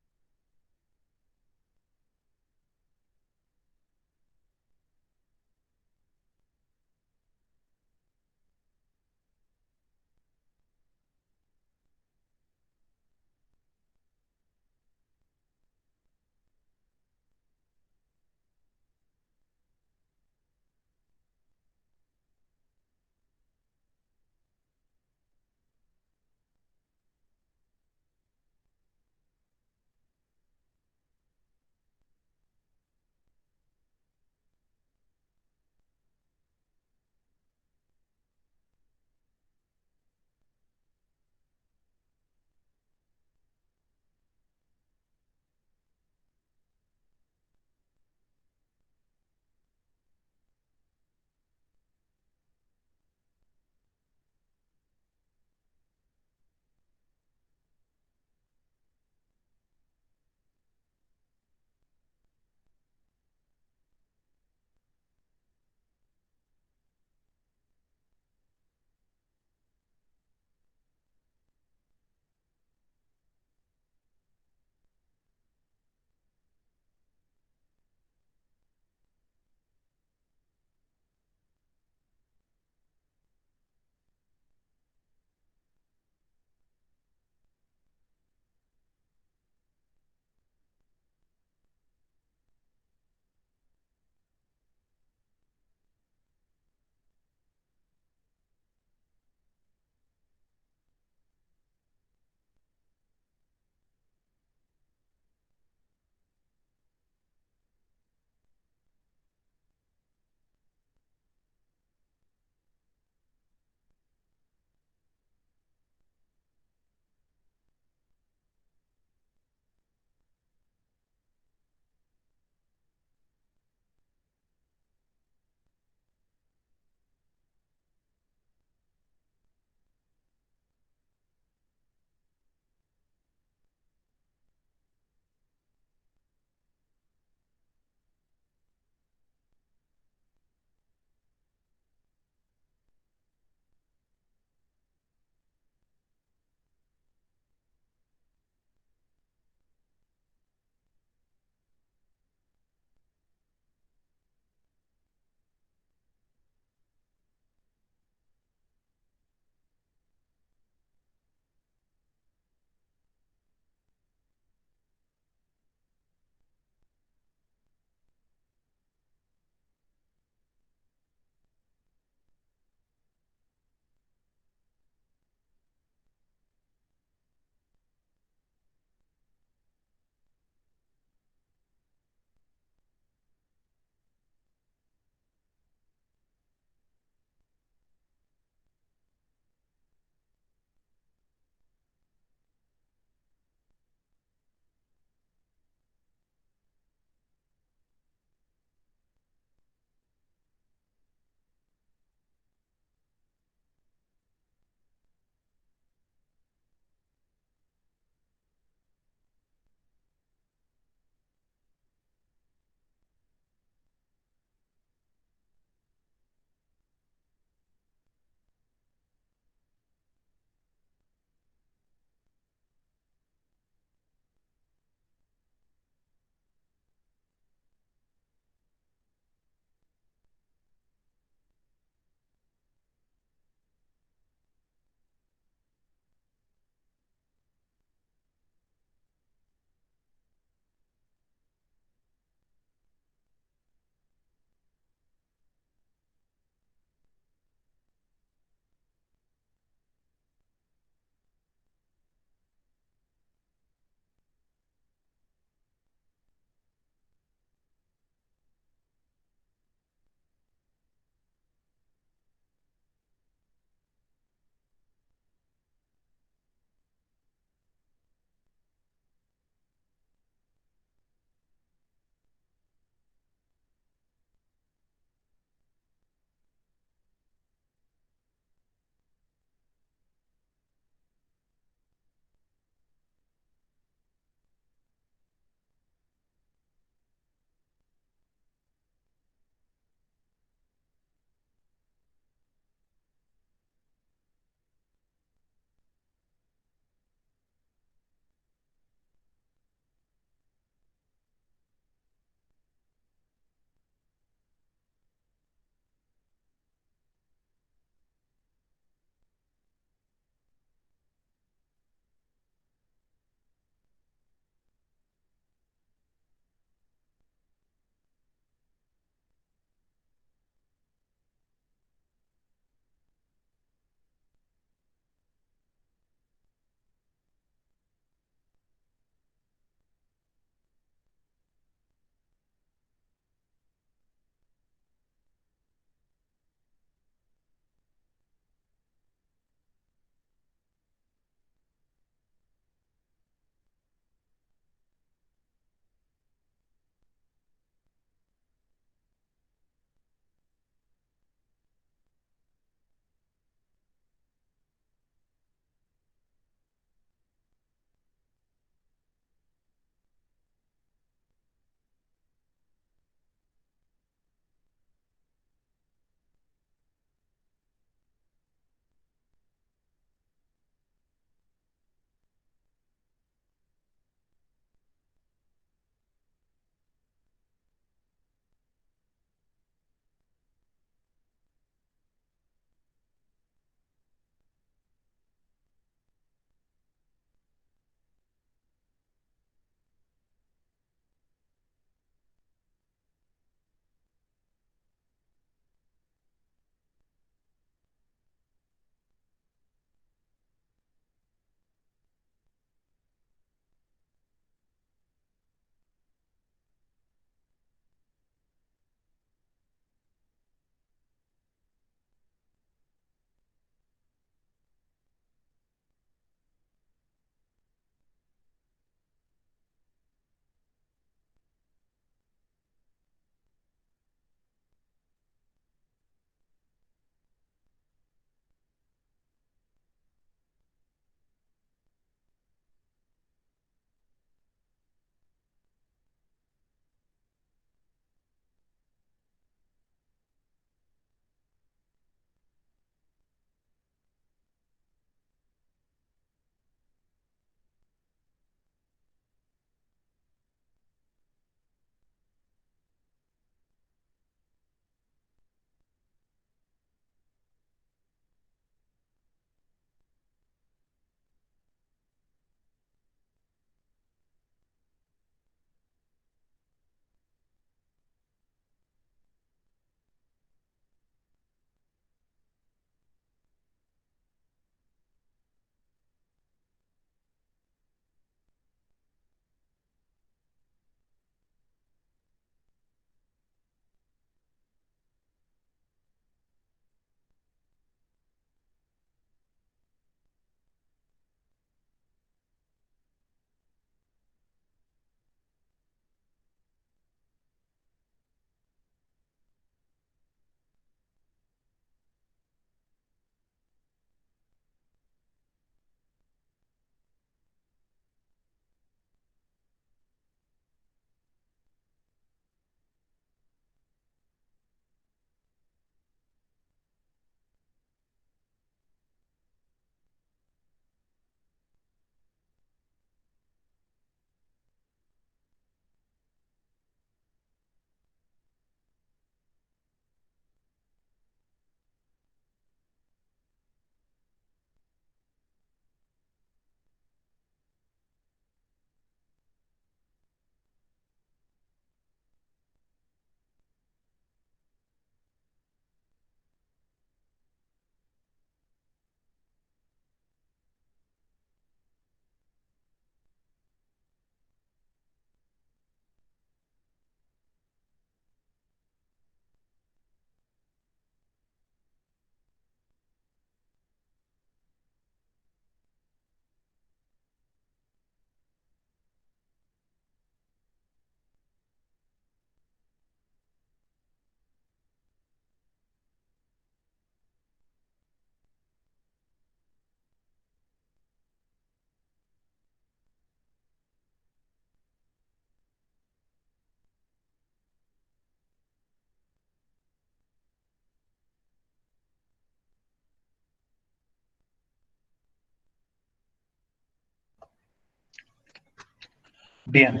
Bien,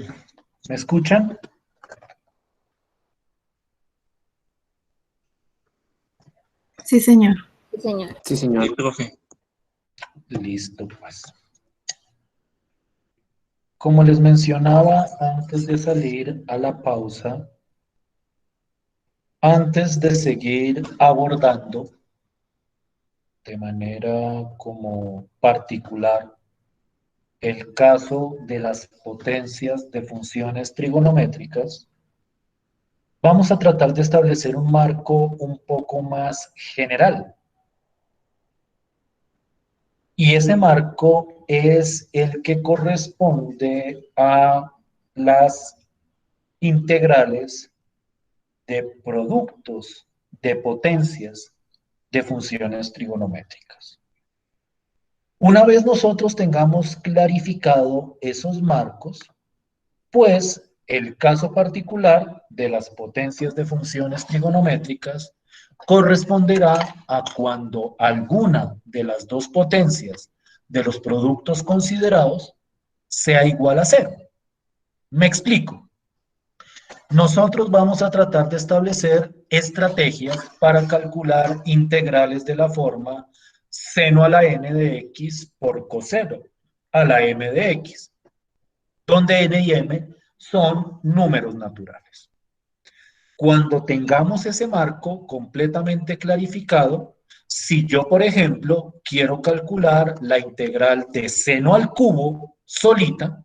¿me escuchan? Sí, señor. Sí, señor. Sí, señor. Sí, profe. Listo, pues. Como les mencionaba antes de salir a la pausa, antes de seguir abordando de manera como particular el caso de las potencias de funciones trigonométricas, vamos a tratar de establecer un marco un poco más general. Y ese marco es el que corresponde a las integrales de productos de potencias de funciones trigonométricas. Una vez nosotros tengamos clarificado esos marcos, pues el caso particular de las potencias de funciones trigonométricas corresponderá a cuando alguna de las dos potencias de los productos considerados sea igual a cero. Me explico. Nosotros vamos a tratar de establecer estrategias para calcular integrales de la forma seno a la n de x por coseno a la m de x, donde n y m son números naturales. Cuando tengamos ese marco completamente clarificado, si yo, por ejemplo, quiero calcular la integral de seno al cubo solita,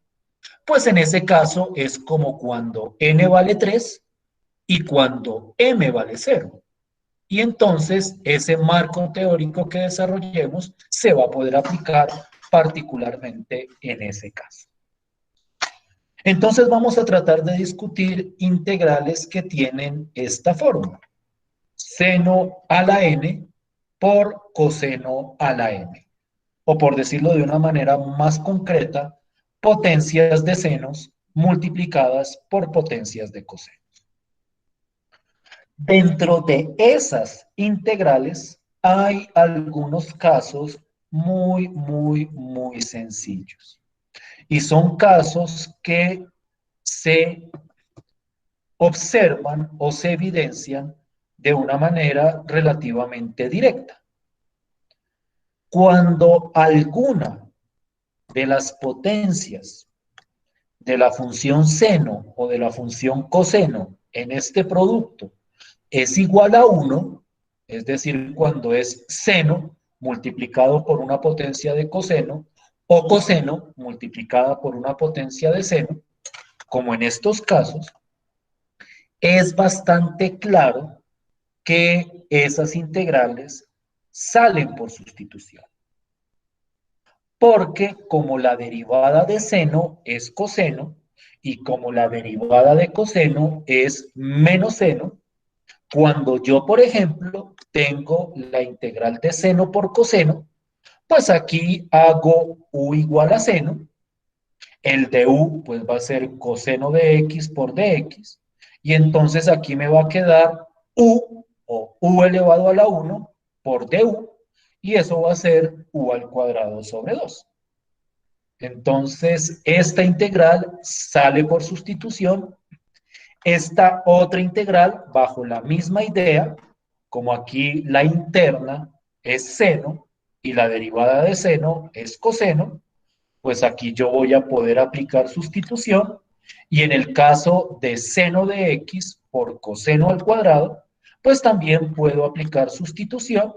pues en ese caso es como cuando n vale 3 y cuando m vale 0. Y entonces ese marco teórico que desarrollemos se va a poder aplicar particularmente en ese caso. Entonces vamos a tratar de discutir integrales que tienen esta forma. Seno a la n por coseno a la n. O por decirlo de una manera más concreta, potencias de senos multiplicadas por potencias de cosenos. Dentro de esas integrales hay algunos casos muy sencillos. Y son casos que se observan o se evidencian de una manera relativamente directa. Cuando alguna de las potencias de la función seno o de la función coseno en este producto es igual a 1, es decir, cuando es seno multiplicado por una potencia de coseno o coseno multiplicada por una potencia de seno, como en estos casos, es bastante claro que esas integrales salen por sustitución. Porque como la derivada de seno es coseno y como la derivada de coseno es menos seno, cuando yo, por ejemplo, tengo la integral de seno por coseno, pues aquí hago u igual a seno. El de u pues va a ser coseno de x por dx. Y entonces aquí me va a quedar u o u elevado a la 1 por du. Y eso va a ser u al cuadrado sobre 2. Entonces esta integral sale por sustitución. Esta otra integral, bajo la misma idea, como aquí la interna es seno y la derivada de seno es coseno, pues aquí yo voy a poder aplicar sustitución y en el caso de seno de x por coseno al cuadrado, pues también puedo aplicar sustitución.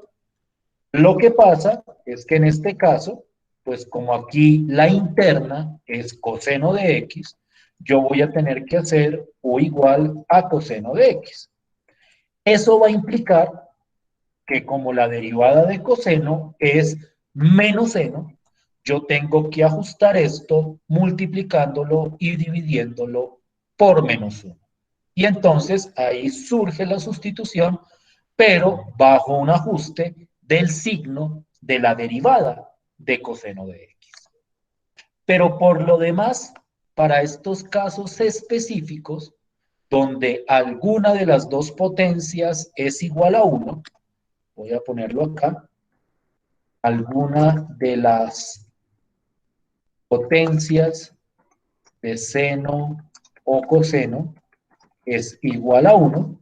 Lo que pasa es que en este caso, pues como aquí la interna es coseno de x, yo voy a tener que hacer u igual a coseno de x. Eso va a implicar que como la derivada de coseno es menos seno, yo tengo que ajustar esto multiplicándolo y dividiéndolo por menos 1. Y entonces ahí surge la sustitución, pero bajo un ajuste del signo de la derivada de coseno de x. Pero por lo demás, para estos casos específicos, donde alguna de las dos potencias es igual a 1, voy a ponerlo acá, alguna de las potencias de seno o coseno es igual a 1,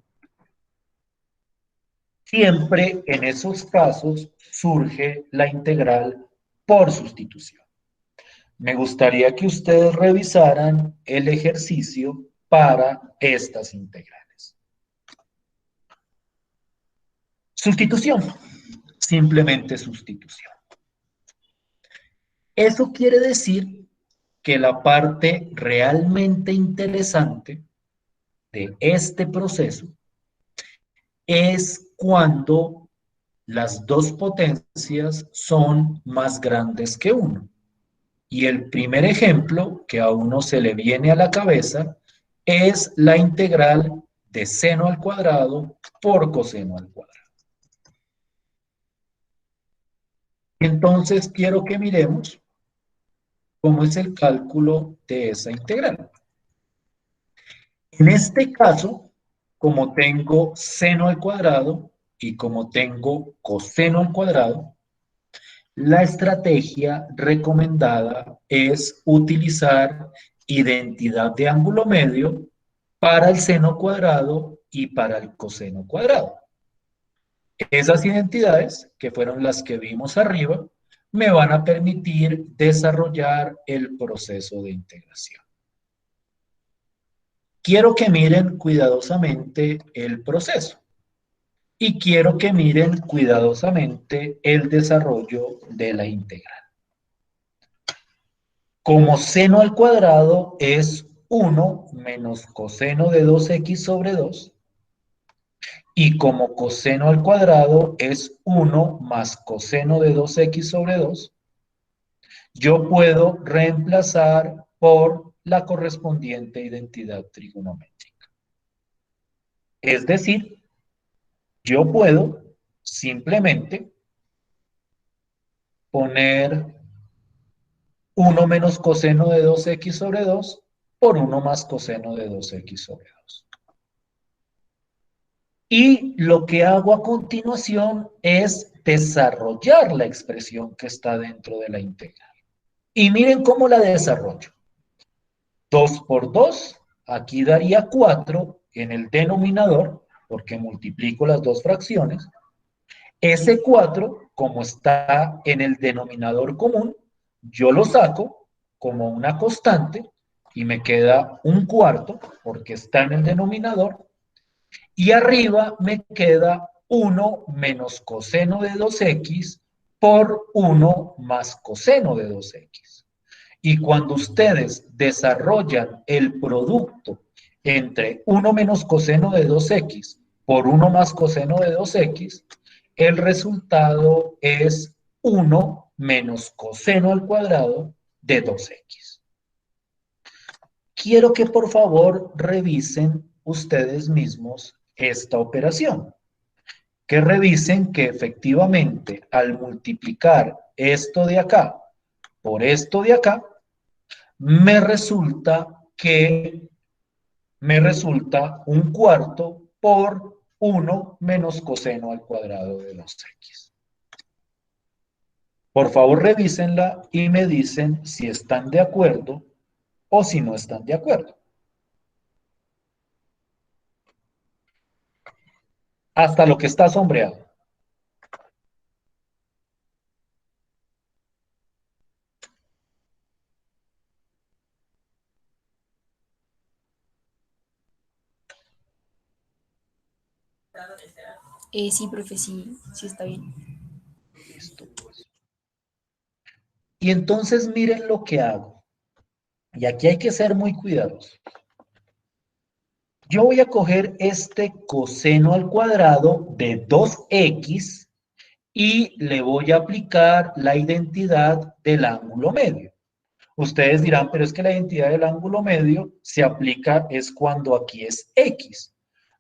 siempre en esos casos surge la integral por sustitución. Me gustaría que ustedes revisaran el ejercicio para estas integrales. Sustitución, simplemente sustitución. Eso quiere decir que la parte realmente interesante de este proceso es cuando las dos potencias son más grandes que 1. Y el primer ejemplo que a uno se le viene a la cabeza es la integral de seno al cuadrado por coseno al cuadrado. Entonces quiero que miremos cómo es el cálculo de esa integral. En este caso, como tengo seno al cuadrado y como tengo coseno al cuadrado, la estrategia recomendada es utilizar identidad de ángulo medio para el seno cuadrado y para el coseno cuadrado. Esas identidades, que fueron las que vimos arriba, me van a permitir desarrollar el proceso de integración. Quiero que miren cuidadosamente el proceso y quiero que miren cuidadosamente el desarrollo de la integral. Como seno al cuadrado es 1 menos coseno de 2x sobre 2, y como coseno al cuadrado es 1 más coseno de 2x sobre 2, yo puedo reemplazar por la correspondiente identidad trigonométrica. Es decir, yo puedo simplemente poner 1 menos coseno de 2x sobre 2 por 1 más coseno de 2x sobre 2. Y lo que hago a continuación es desarrollar la expresión que está dentro de la integral. Y miren cómo la desarrollo. 2 por 2, aquí daría 4 en el denominador, porque multiplico las dos fracciones. Ese 4, como está en el denominador común, yo lo saco como una constante y me queda un cuarto, porque está en el denominador. Y arriba me queda 1 menos coseno de 2x por 1 más coseno de 2x. Y cuando ustedes desarrollan el producto entre 1 menos coseno de 2x por 1 más coseno de 2x, el resultado es 1 menos coseno al cuadrado de 2x. Quiero que por favor revisen ustedes mismos esta operación. Que revisen que efectivamente al multiplicar esto de acá por esto de acá, me resulta un cuarto por 1 menos coseno al cuadrado de 2x. Por favor, revísenla y me dicen si están de acuerdo o si no están de acuerdo. Hasta lo que está sombreado. Sí, profe, sí está bien. Listo, pues. Y entonces miren lo que hago. Y aquí hay que ser muy cuidadosos. Yo voy a coger este coseno al cuadrado de 2x y le voy a aplicar la identidad del ángulo medio. Ustedes dirán, pero es que la identidad del ángulo medio se aplica es cuando aquí es x.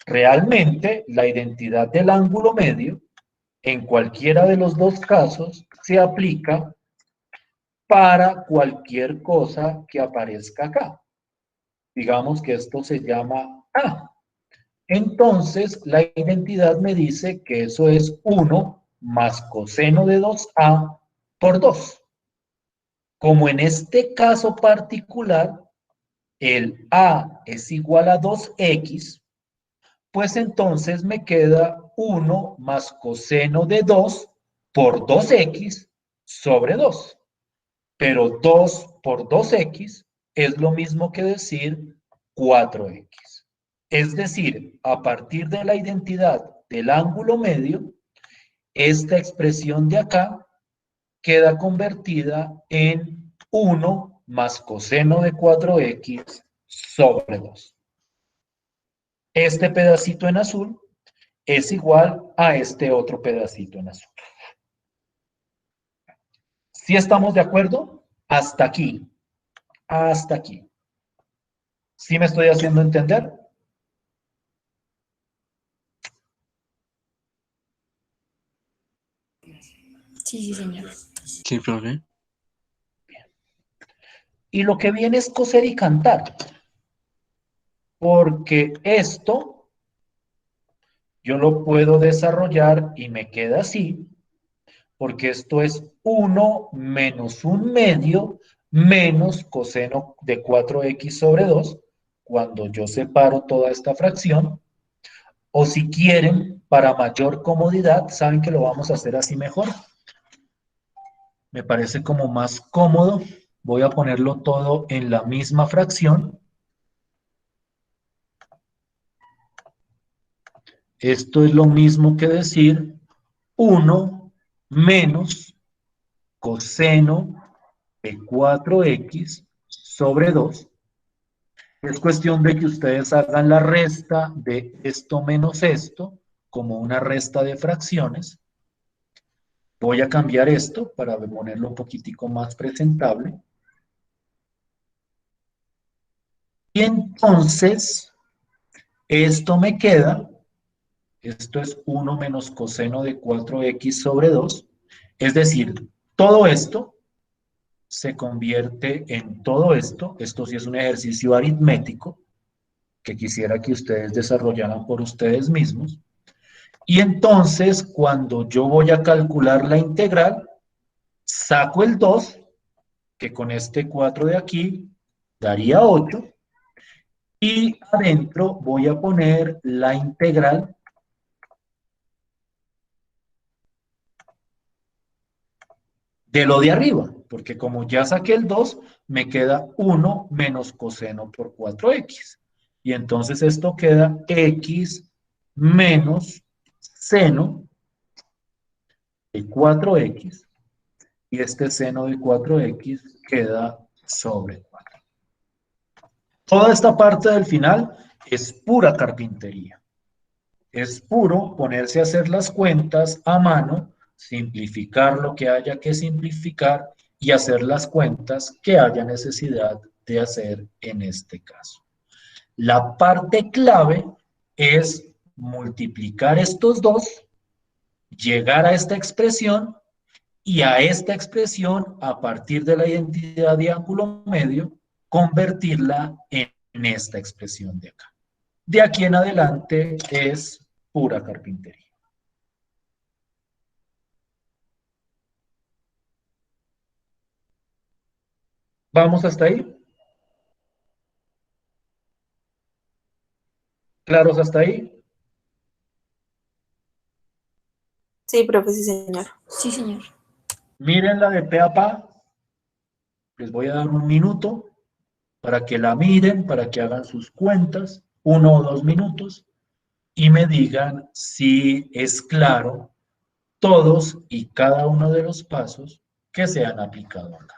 Realmente, la identidad del ángulo medio, en cualquiera de los dos casos, se aplica para cualquier cosa que aparezca acá. Digamos que esto se llama A. Entonces, la identidad me dice que eso es 1 más coseno de 2A por 2. Como en este caso particular, el A es igual a 2x, pues entonces me queda 1 más coseno de 2 por 2x sobre 2. Pero 2 por 2x es lo mismo que decir 4x. Es decir, a partir de la identidad del ángulo medio, esta expresión de acá queda convertida en 1 más coseno de 4x sobre 2. Este pedacito en azul es igual a este otro pedacito en azul. ¿Sí estamos de acuerdo? Hasta aquí. Hasta aquí. ¿Sí me estoy haciendo entender? Sí, sí, señor. Sí, profe. Y lo que viene es coser y cantar. Porque esto yo lo puedo desarrollar y me queda así. Porque esto es 1 menos 1/2 menos coseno de 4x sobre 2, cuando yo separo toda esta fracción. O si quieren, para mayor comodidad, saben que lo vamos a hacer así mejor. Me parece como más cómodo. Voy a ponerlo todo en la misma fracción. Esto es lo mismo que decir 1 menos coseno de 4x sobre 2. Es cuestión de que ustedes hagan la resta de esto menos esto, como una resta de fracciones. Voy a cambiar esto para ponerlo un poquitico más presentable. Y entonces, esto me queda, esto es 1 menos coseno de 4x sobre 2, es decir, todo esto se convierte en todo esto. Esto sí es un ejercicio aritmético que quisiera que ustedes desarrollaran por ustedes mismos. Y entonces, cuando yo voy a calcular la integral, saco el 2, que con este 4 de aquí daría 8, y adentro voy a poner la integral de lo de arriba, porque como ya saqué el 2, me queda 1 menos coseno por 4x. Y entonces esto queda x menos seno de 4x, y este seno de 4x queda sobre 4. Toda esta parte del final es pura carpintería. Es puro ponerse a hacer las cuentas a mano, simplificar lo que haya que simplificar y hacer las cuentas que haya necesidad de hacer en este caso. La parte clave es multiplicar estos dos, llegar a esta expresión, y a esta expresión, a partir de la identidad de ángulo medio, convertirla en esta expresión de acá. De aquí en adelante es pura carpintería. ¿Vamos hasta ahí? ¿Claros hasta ahí? Sí, profe, sí, señor. Sí, señor. Miren la de pe a pa. Les voy a dar un minuto para que la miren, para que hagan sus cuentas, 1 o 2 minutos, y me digan si es claro todos y cada uno de los pasos que se han aplicado acá.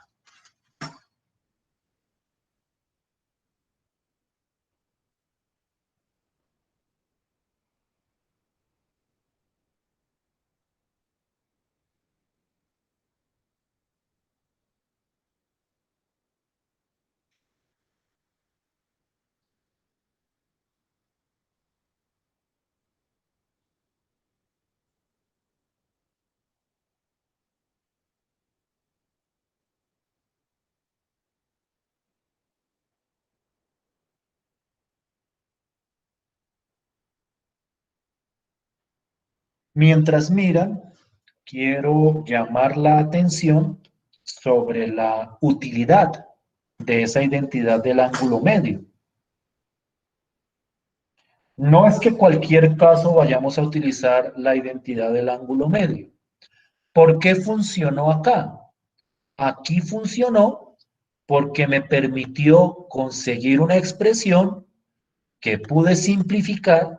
Mientras miran, quiero llamar la atención sobre la utilidad de esa identidad del ángulo medio. No es que cualquier caso vayamos a utilizar la identidad del ángulo medio. ¿Por qué funcionó acá? Aquí funcionó porque me permitió conseguir una expresión que pude simplificar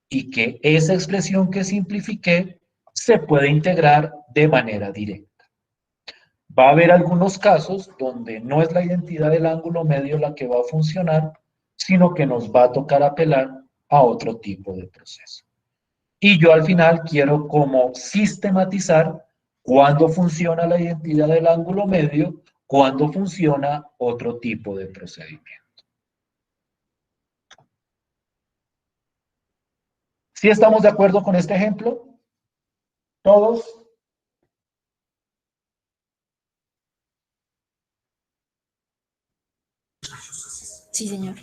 y que esa expresión que simplifiqué se puede integrar de manera directa. Va a haber algunos casos donde no es la identidad del ángulo medio la que va a funcionar, sino que nos va a tocar apelar a otro tipo de proceso. Y yo al final quiero como sistematizar cuándo funciona la identidad del ángulo medio, cuándo funciona otro tipo de procedimiento. ¿Sí estamos de acuerdo con este ejemplo? ¿Todos? Sí, señor.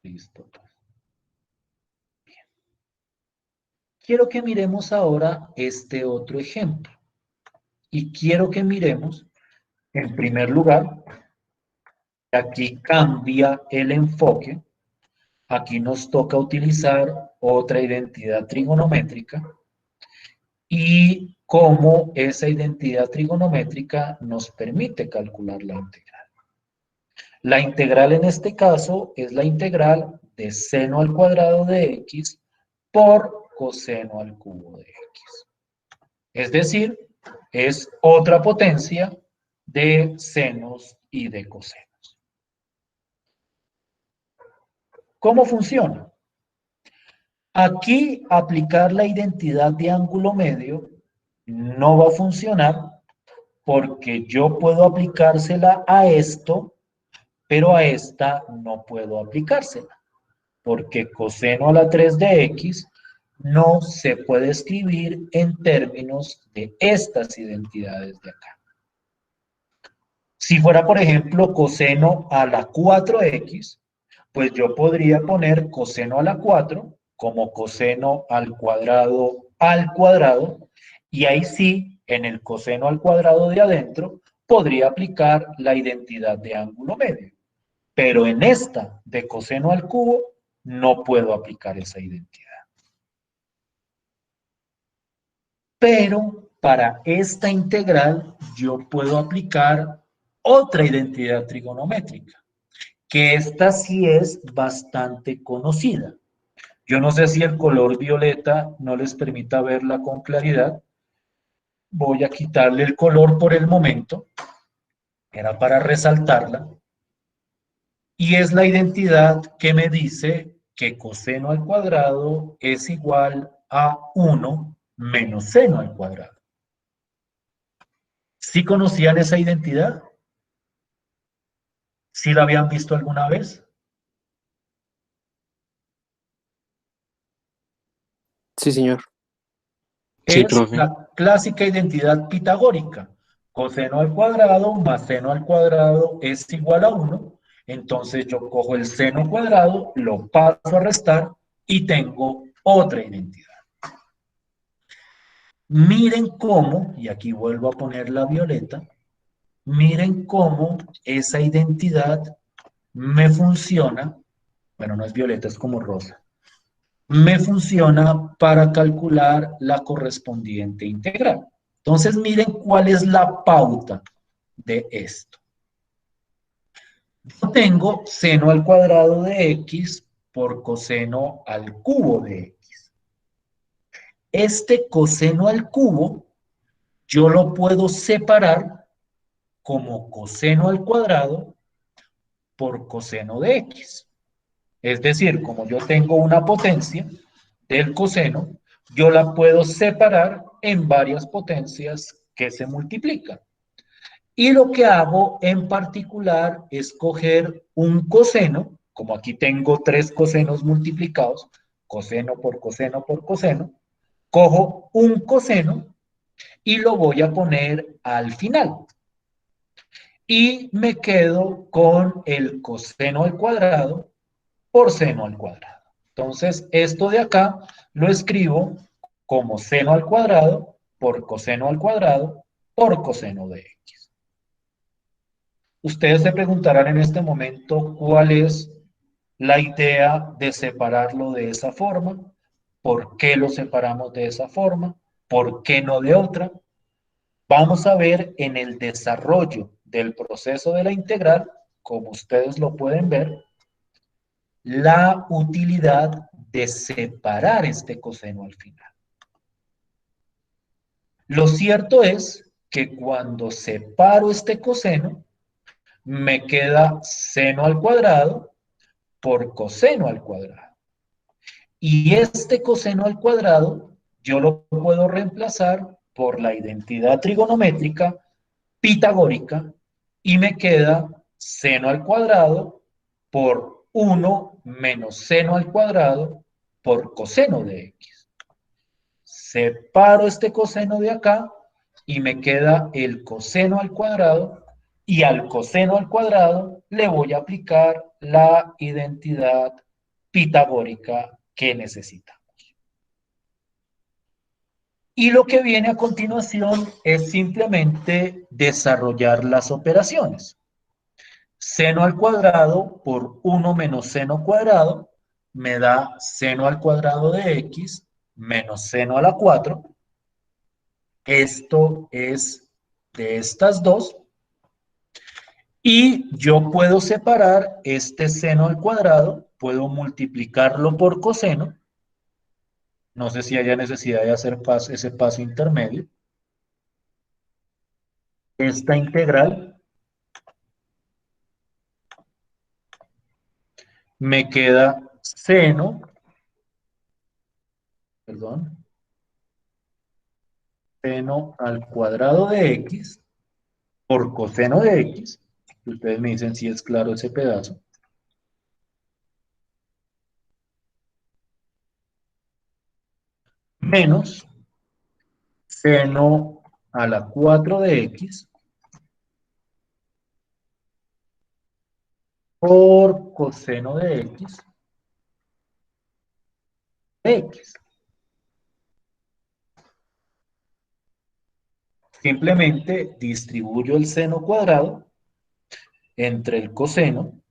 Listo. Bien. Quiero que miremos ahora este otro ejemplo. Y quiero que miremos, en primer lugar, que aquí cambia el enfoque. Aquí nos toca utilizar otra identidad trigonométrica y cómo esa identidad trigonométrica nos permite calcular la integral. La integral en este caso es la integral de seno al cuadrado de x por coseno al cubo de x. Es decir, es otra potencia de senos y de cosenos. ¿Cómo funciona? Aquí aplicar la identidad de ángulo medio no va a funcionar porque yo puedo aplicársela a esto, pero a esta no puedo aplicársela, porque coseno a la 3 de x no se puede escribir en términos de estas identidades de acá. Si fuera, por ejemplo, coseno a la 4x, pues yo podría poner coseno a la 4 como coseno al cuadrado, y ahí sí, en el coseno al cuadrado de adentro, podría aplicar la identidad de ángulo medio. Pero en esta de coseno al cubo, no puedo aplicar esa identidad. Pero para esta integral, yo puedo aplicar otra identidad trigonométrica, que esta sí es bastante conocida. Yo no sé si el color violeta no les permita verla con claridad. Voy a quitarle el color por el momento. Era para resaltarla. Y es la identidad que me dice que coseno al cuadrado es igual a 1 menos seno al cuadrado. ¿Sí conocían esa identidad? ¿Sí la habían visto alguna vez? Sí, señor. Sí, Es profe. la clásica identidad pitagórica. Coseno al cuadrado más seno al cuadrado es igual a 1. Entonces yo cojo el seno cuadrado, lo paso a restar y tengo otra identidad. Miren cómo, y aquí vuelvo a poner la violeta, miren cómo esa identidad me funciona, bueno, no es violeta, es como rosa, me funciona para calcular la correspondiente integral. Entonces, miren cuál es la pauta de esto. Yo tengo seno al cuadrado de x por coseno al cubo de x. Este coseno al cubo, yo lo puedo separar como coseno al cuadrado por coseno de x. Es decir, como yo tengo una potencia del coseno, yo la puedo separar en varias potencias que se multiplican. Y lo que hago en particular es coger un coseno, como aquí tengo 3 cosenos multiplicados, coseno por coseno por coseno, cojo un coseno y lo voy a poner al final. Y me quedo con el coseno al cuadrado por seno al cuadrado. Entonces, esto de acá lo escribo como seno al cuadrado por coseno al cuadrado por coseno de x. Ustedes se preguntarán en este momento cuál es la idea de separarlo de esa forma, por qué lo separamos de esa forma, por qué no de otra. Vamos a ver en el desarrollo del proceso de la integral, como ustedes lo pueden ver, la utilidad de separar este coseno al final. Lo cierto es que cuando separo este coseno, me queda seno al cuadrado por coseno al cuadrado. Y este coseno al cuadrado yo lo puedo reemplazar por la identidad trigonométrica pitagórica y me queda seno al cuadrado por 1 menos seno al cuadrado por coseno de x. Separo este coseno de acá y me queda el coseno al cuadrado, y al coseno al cuadrado le voy a aplicar la identidad pitagórica que necesitamos. Y lo que viene a continuación es simplemente desarrollar las operaciones. Seno al cuadrado por 1 menos seno cuadrado me da seno al cuadrado de x menos seno a la 4. Esto es de estas dos. Y yo puedo separar este seno al cuadrado, puedo multiplicarlo por coseno. No sé si haya necesidad de hacer ese paso intermedio. Esta integral me queda seno al cuadrado de x por coseno de x. Ustedes me dicen si es claro ese pedazo. Menos seno a la 4 de x por coseno de x de x. Simplemente distribuyo el seno cuadrado entre el coseno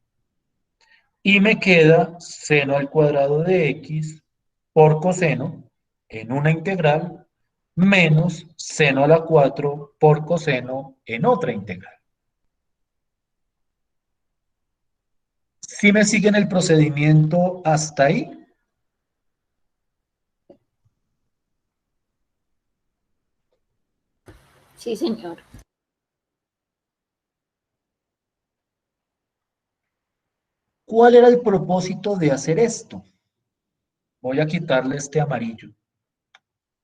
y me queda seno al cuadrado de x por coseno en una integral menos seno a la 4 por coseno en otra integral. ¿Sí me siguen el procedimiento hasta ahí? Sí, señor. ¿Cuál era el propósito de hacer esto? Voy a quitarle este amarillo,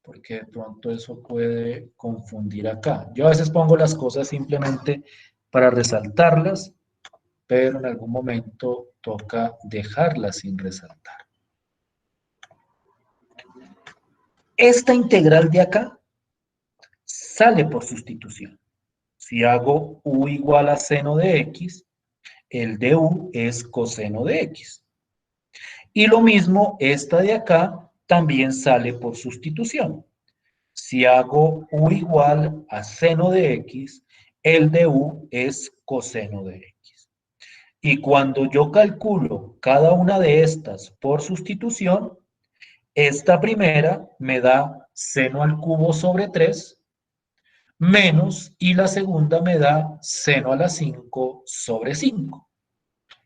porque de pronto eso puede confundir acá. Yo a veces pongo las cosas simplemente para resaltarlas, pero en algún momento toca dejarlas sin resaltar. Esta integral de acá sale por sustitución. Si hago u igual a seno de x, el de u es coseno de x. Y lo mismo, esta de acá también sale por sustitución. Si hago u igual a seno de x, el de u es coseno de x. Y cuando yo calculo cada una de estas por sustitución, esta primera me da seno al cubo sobre 3 menos, y la segunda me da seno a la 5 sobre 5.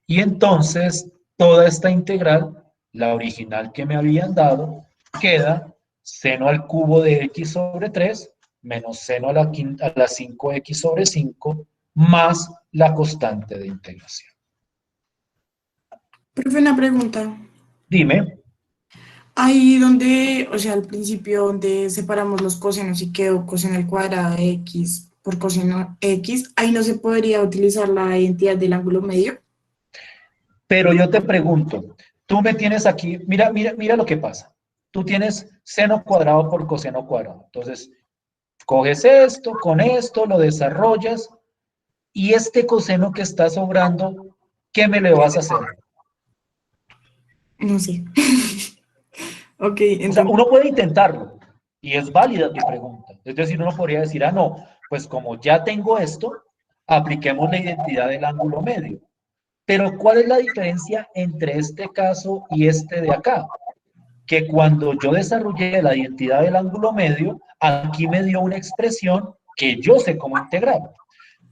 Y entonces toda esta integral, la original que me habían dado, queda seno al cubo de x sobre 3 menos seno a la 5x sobre 5 más la constante de integración. Profe, una pregunta. Dime. Ahí donde, o sea, al principio donde separamos los cosenos y quedó coseno al cuadrado de x por coseno x, ahí no se podría utilizar la identidad del ángulo medio. Pero yo te pregunto, tú me tienes aquí, mira lo que pasa. Tú tienes seno cuadrado por coseno cuadrado. Entonces, coges esto, con esto, lo desarrollas, y este coseno que está sobrando, ¿qué me le vas a hacer? No sé. Ok, O sea, entonces, uno puede intentarlo, y es válida tu pregunta. Es decir, uno podría decir, ah, no, pues como ya tengo esto, apliquemos la identidad del ángulo medio. Pero ¿cuál es la diferencia entre este caso y este de acá? Que cuando yo desarrollé la identidad del ángulo medio, aquí me dio una expresión que yo sé cómo integrar.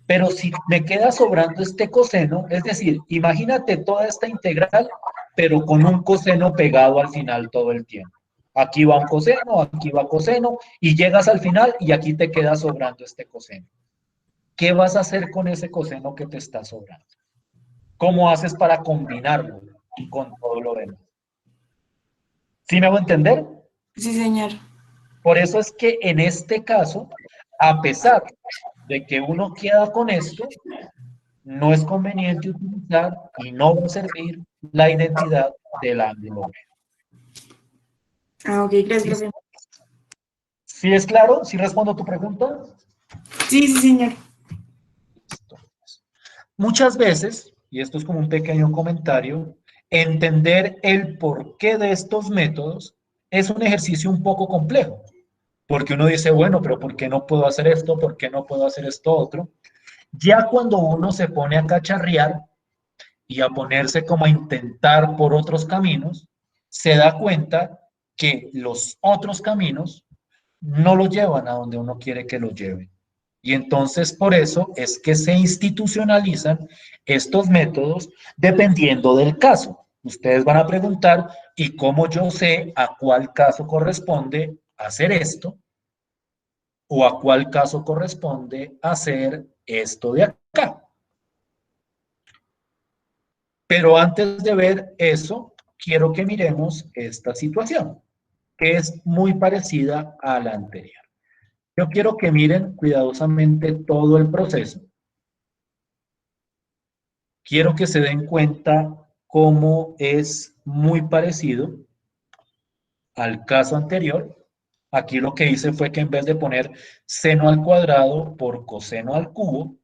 Pero si me queda sobrando este coseno, es decir, imagínate toda esta integral, pero con un coseno pegado al final todo el tiempo. Aquí va un coseno, aquí va coseno, y llegas al final y aquí te queda sobrando este coseno. ¿Qué vas a hacer con ese coseno que te está sobrando? ¿Cómo haces para combinarlo con todo lo demás? ¿Sí me hago entender? Sí, señor. Por eso es que en este caso, a pesar de que uno queda con esto, no es conveniente utilizar y no va a servir la identidad del ángulo medio. Ah, ok, gracias, ¿Sí, profe. sí es claro? ¿Sí respondo a tu pregunta? Sí, sí, señor. Listo. Muchas veces, y esto es como un pequeño comentario, entender el porqué de estos métodos es un ejercicio un poco complejo, porque uno dice, bueno, pero ¿por qué no puedo hacer esto? ¿Por qué no puedo hacer esto otro? Ya cuando uno se pone a cacharrear y a ponerse como a intentar por otros caminos, se da cuenta que los otros caminos no lo llevan a donde uno quiere que lo lleven. Y entonces por eso es que se institucionalizan estos métodos dependiendo del caso. Ustedes van a preguntar, ¿y cómo yo sé a cuál caso corresponde hacer esto? ¿O a cuál caso corresponde hacer esto de acá? Pero antes de ver eso, quiero que miremos esta situación, que es muy parecida a la anterior. Yo quiero que miren cuidadosamente todo el proceso. Quiero que se den cuenta cómo es muy parecido al caso anterior. Aquí lo que hice fue que en vez de poner seno al cuadrado por coseno al cubo,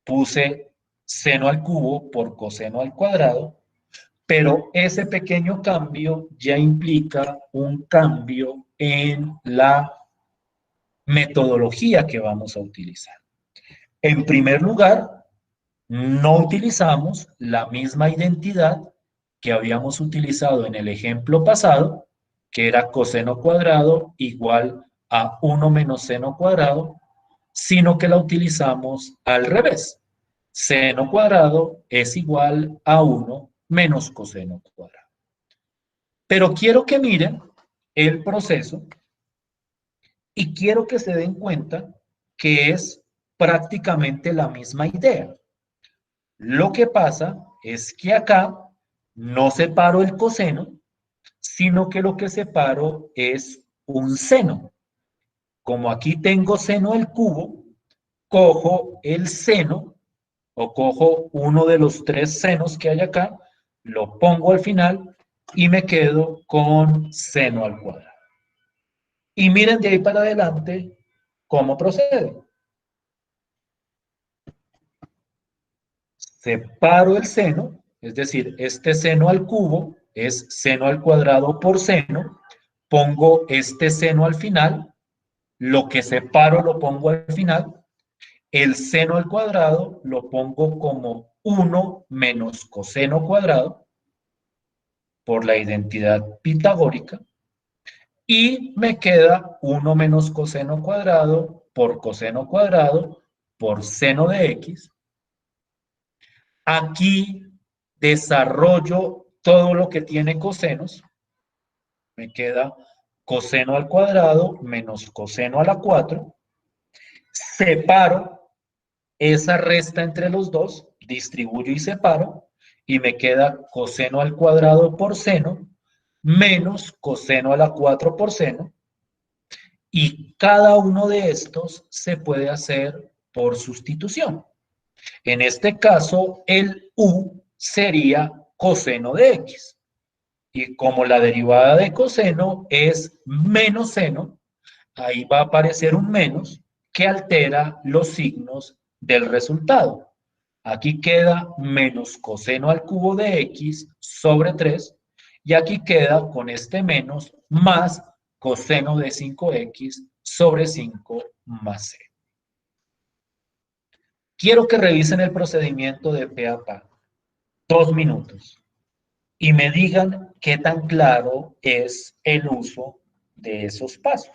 puse seno al cubo por coseno al cuadrado, pero ese pequeño cambio ya implica un cambio en la metodología que vamos a utilizar. En primer lugar, no utilizamos la misma identidad que habíamos utilizado en el ejemplo pasado, que era coseno cuadrado igual a 1 menos seno cuadrado, sino que la utilizamos al revés. Seno cuadrado es igual a 1 menos coseno cuadrado. Pero quiero que miren el proceso y quiero que se den cuenta que es prácticamente la misma idea. Lo que pasa es que acá no separo el coseno, sino que lo que separo es un seno. Como aquí tengo seno al cubo, cojo el seno o cojo uno de los tres senos que hay acá, lo pongo al final y me quedo con seno al cuadrado. Y miren de ahí para adelante cómo procede. Separo el seno, es decir, este seno al cubo es seno al cuadrado por seno, pongo este seno al final, lo que separo lo pongo al final, el seno al cuadrado lo pongo como 1 menos coseno cuadrado, por la identidad pitagórica, y me queda 1 menos coseno cuadrado por coseno cuadrado por seno de x. Aquí desarrollo todo lo que tiene cosenos. Me queda coseno al cuadrado menos coseno a la 4. Separo esa resta entre los dos, distribuyo y separo, y me queda coseno al cuadrado por seno menos coseno a la 4 por seno. Y cada uno de estos se puede hacer por sustitución. En este caso, el u sería coseno de x. Y como la derivada de coseno es menos seno, ahí va a aparecer un menos que altera los signos del resultado. Aquí queda menos coseno al cubo de x sobre 3, y aquí queda con este menos más coseno de 5x sobre 5 más c. Quiero que revisen el procedimiento de pe a pa. 2 minutos. Y me digan qué tan claro es el uso de esos pasos.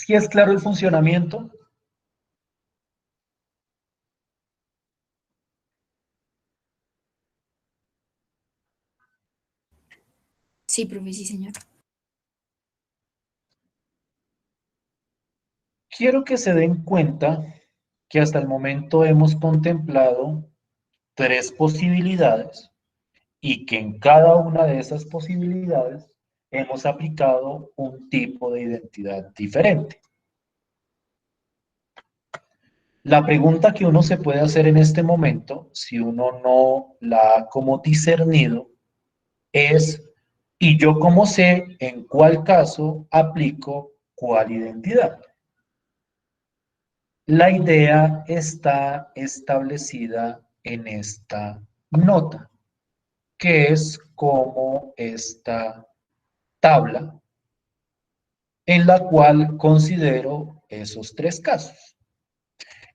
¿Sí es claro el funcionamiento? Sí, profe, sí, señor. Quiero que se den cuenta que hasta el momento hemos contemplado 3 posibilidades y que en cada una de esas posibilidades hemos aplicado un tipo de identidad diferente. La pregunta que uno se puede hacer en este momento, si uno no la ha como discernido, es, ¿y yo cómo sé en cuál caso aplico cuál identidad? La idea está establecida en esta nota, que es como esta tabla en la cual considero esos 3 casos.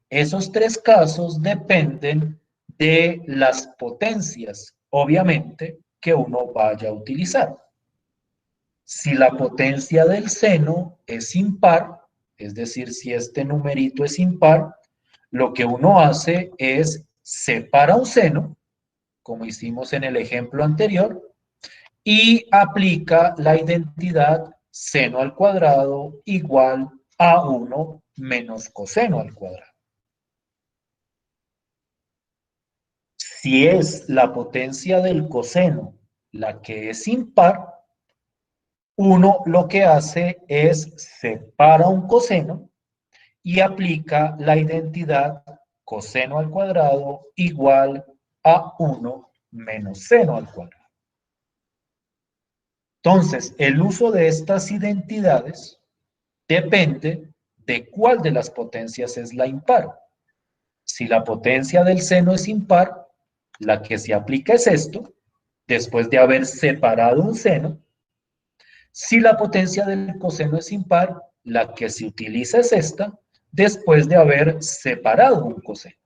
Esos 3 casos dependen de las potencias, obviamente, que uno vaya a utilizar. Si la potencia del seno es impar, es decir, si este numerito es impar, lo que uno hace es separa un seno, como hicimos en el ejemplo anterior, y aplica la identidad seno al cuadrado igual a 1 menos coseno al cuadrado. Si es la potencia del coseno la que es impar, uno lo que hace es separa un coseno y aplica la identidad coseno al cuadrado igual a 1 menos seno al cuadrado. Entonces, el uso de estas identidades depende de cuál de las potencias es la impar. Si la potencia del seno es impar, la que se aplica es esto, después de haber separado un seno. Si la potencia del coseno es impar, la que se utiliza es esta, después de haber separado un coseno.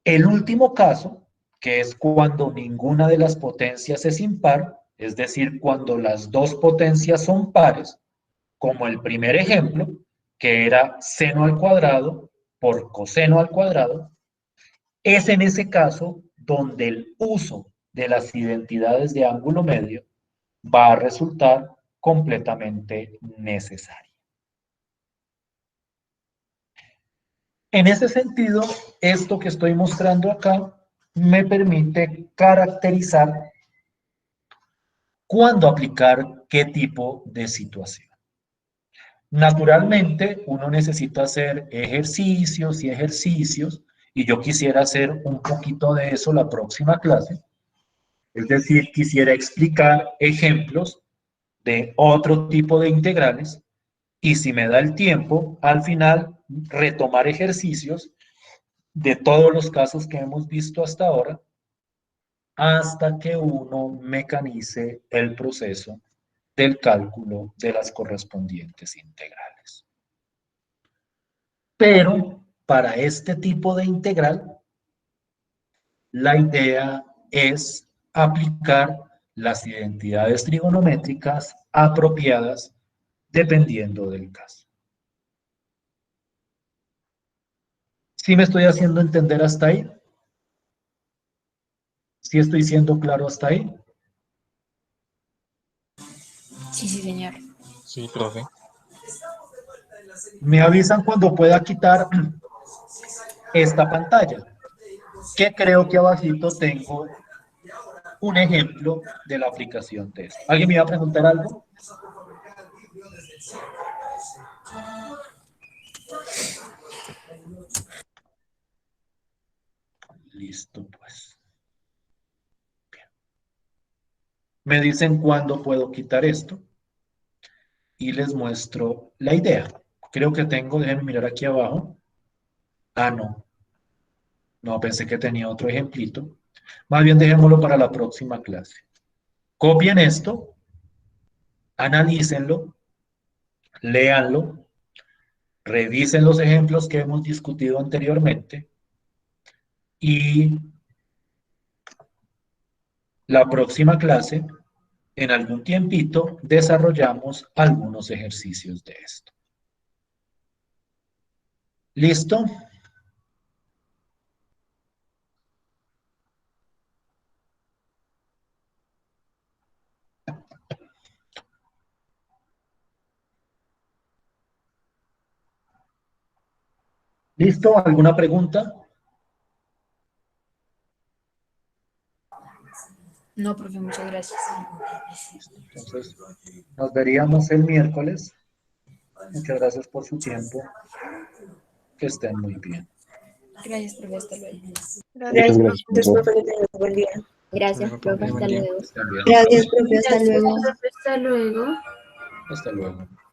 El último caso, que es cuando ninguna de las potencias es impar, es decir, cuando las 2 potencias son pares, como el primer ejemplo, que era seno al cuadrado por coseno al cuadrado, es en ese caso donde el uso de las identidades de ángulo medio va a resultar completamente necesario. En ese sentido, esto que estoy mostrando acá me permite caracterizar cuándo aplicar qué tipo de situación. Naturalmente, uno necesita hacer ejercicios y ejercicios, y yo quisiera hacer un poquito de eso la próxima clase. Es decir, quisiera explicar ejemplos de otro tipo de integrales, y si me da el tiempo, al final retomar ejercicios de todos los casos que hemos visto hasta ahora, hasta que uno mecanice el proceso del cálculo de las correspondientes integrales. Pero para este tipo de integral, la idea es aplicar las identidades trigonométricas apropiadas dependiendo del caso. ¿Sí me estoy haciendo entender hasta ahí? ¿Sí estoy siendo claro hasta ahí? Sí, sí, señor. Sí, profe. Me avisan cuando pueda quitar esta pantalla, que creo que abajito tengo un ejemplo de la aplicación de esto. ¿Alguien me iba a preguntar algo? Listo, pues. Bien. Me dicen cuándo puedo quitar esto y les muestro la idea. Creo que tengo, déjenme mirar aquí abajo. Ah, no. No, pensé que tenía otro ejemplito. Más bien dejémoslo para la próxima clase. Copien esto, analícenlo, léanlo, revisen los ejemplos que hemos discutido anteriormente y la próxima clase, en algún tiempito, desarrollamos algunos ejercicios de esto. ¿Listo? ¿Listo? ¿Alguna pregunta? No, profe, muchas gracias. Entonces, nos veríamos el miércoles. Muchas gracias por su tiempo. Que estén muy bien. Gracias, profe, hasta luego. Gracias, gracias, profe, profe. que tengas un buen día. Gracias, profe, hasta luego. Estén bien. Gracias, profe, hasta Gracias, luego. profe, hasta luego. Hasta luego.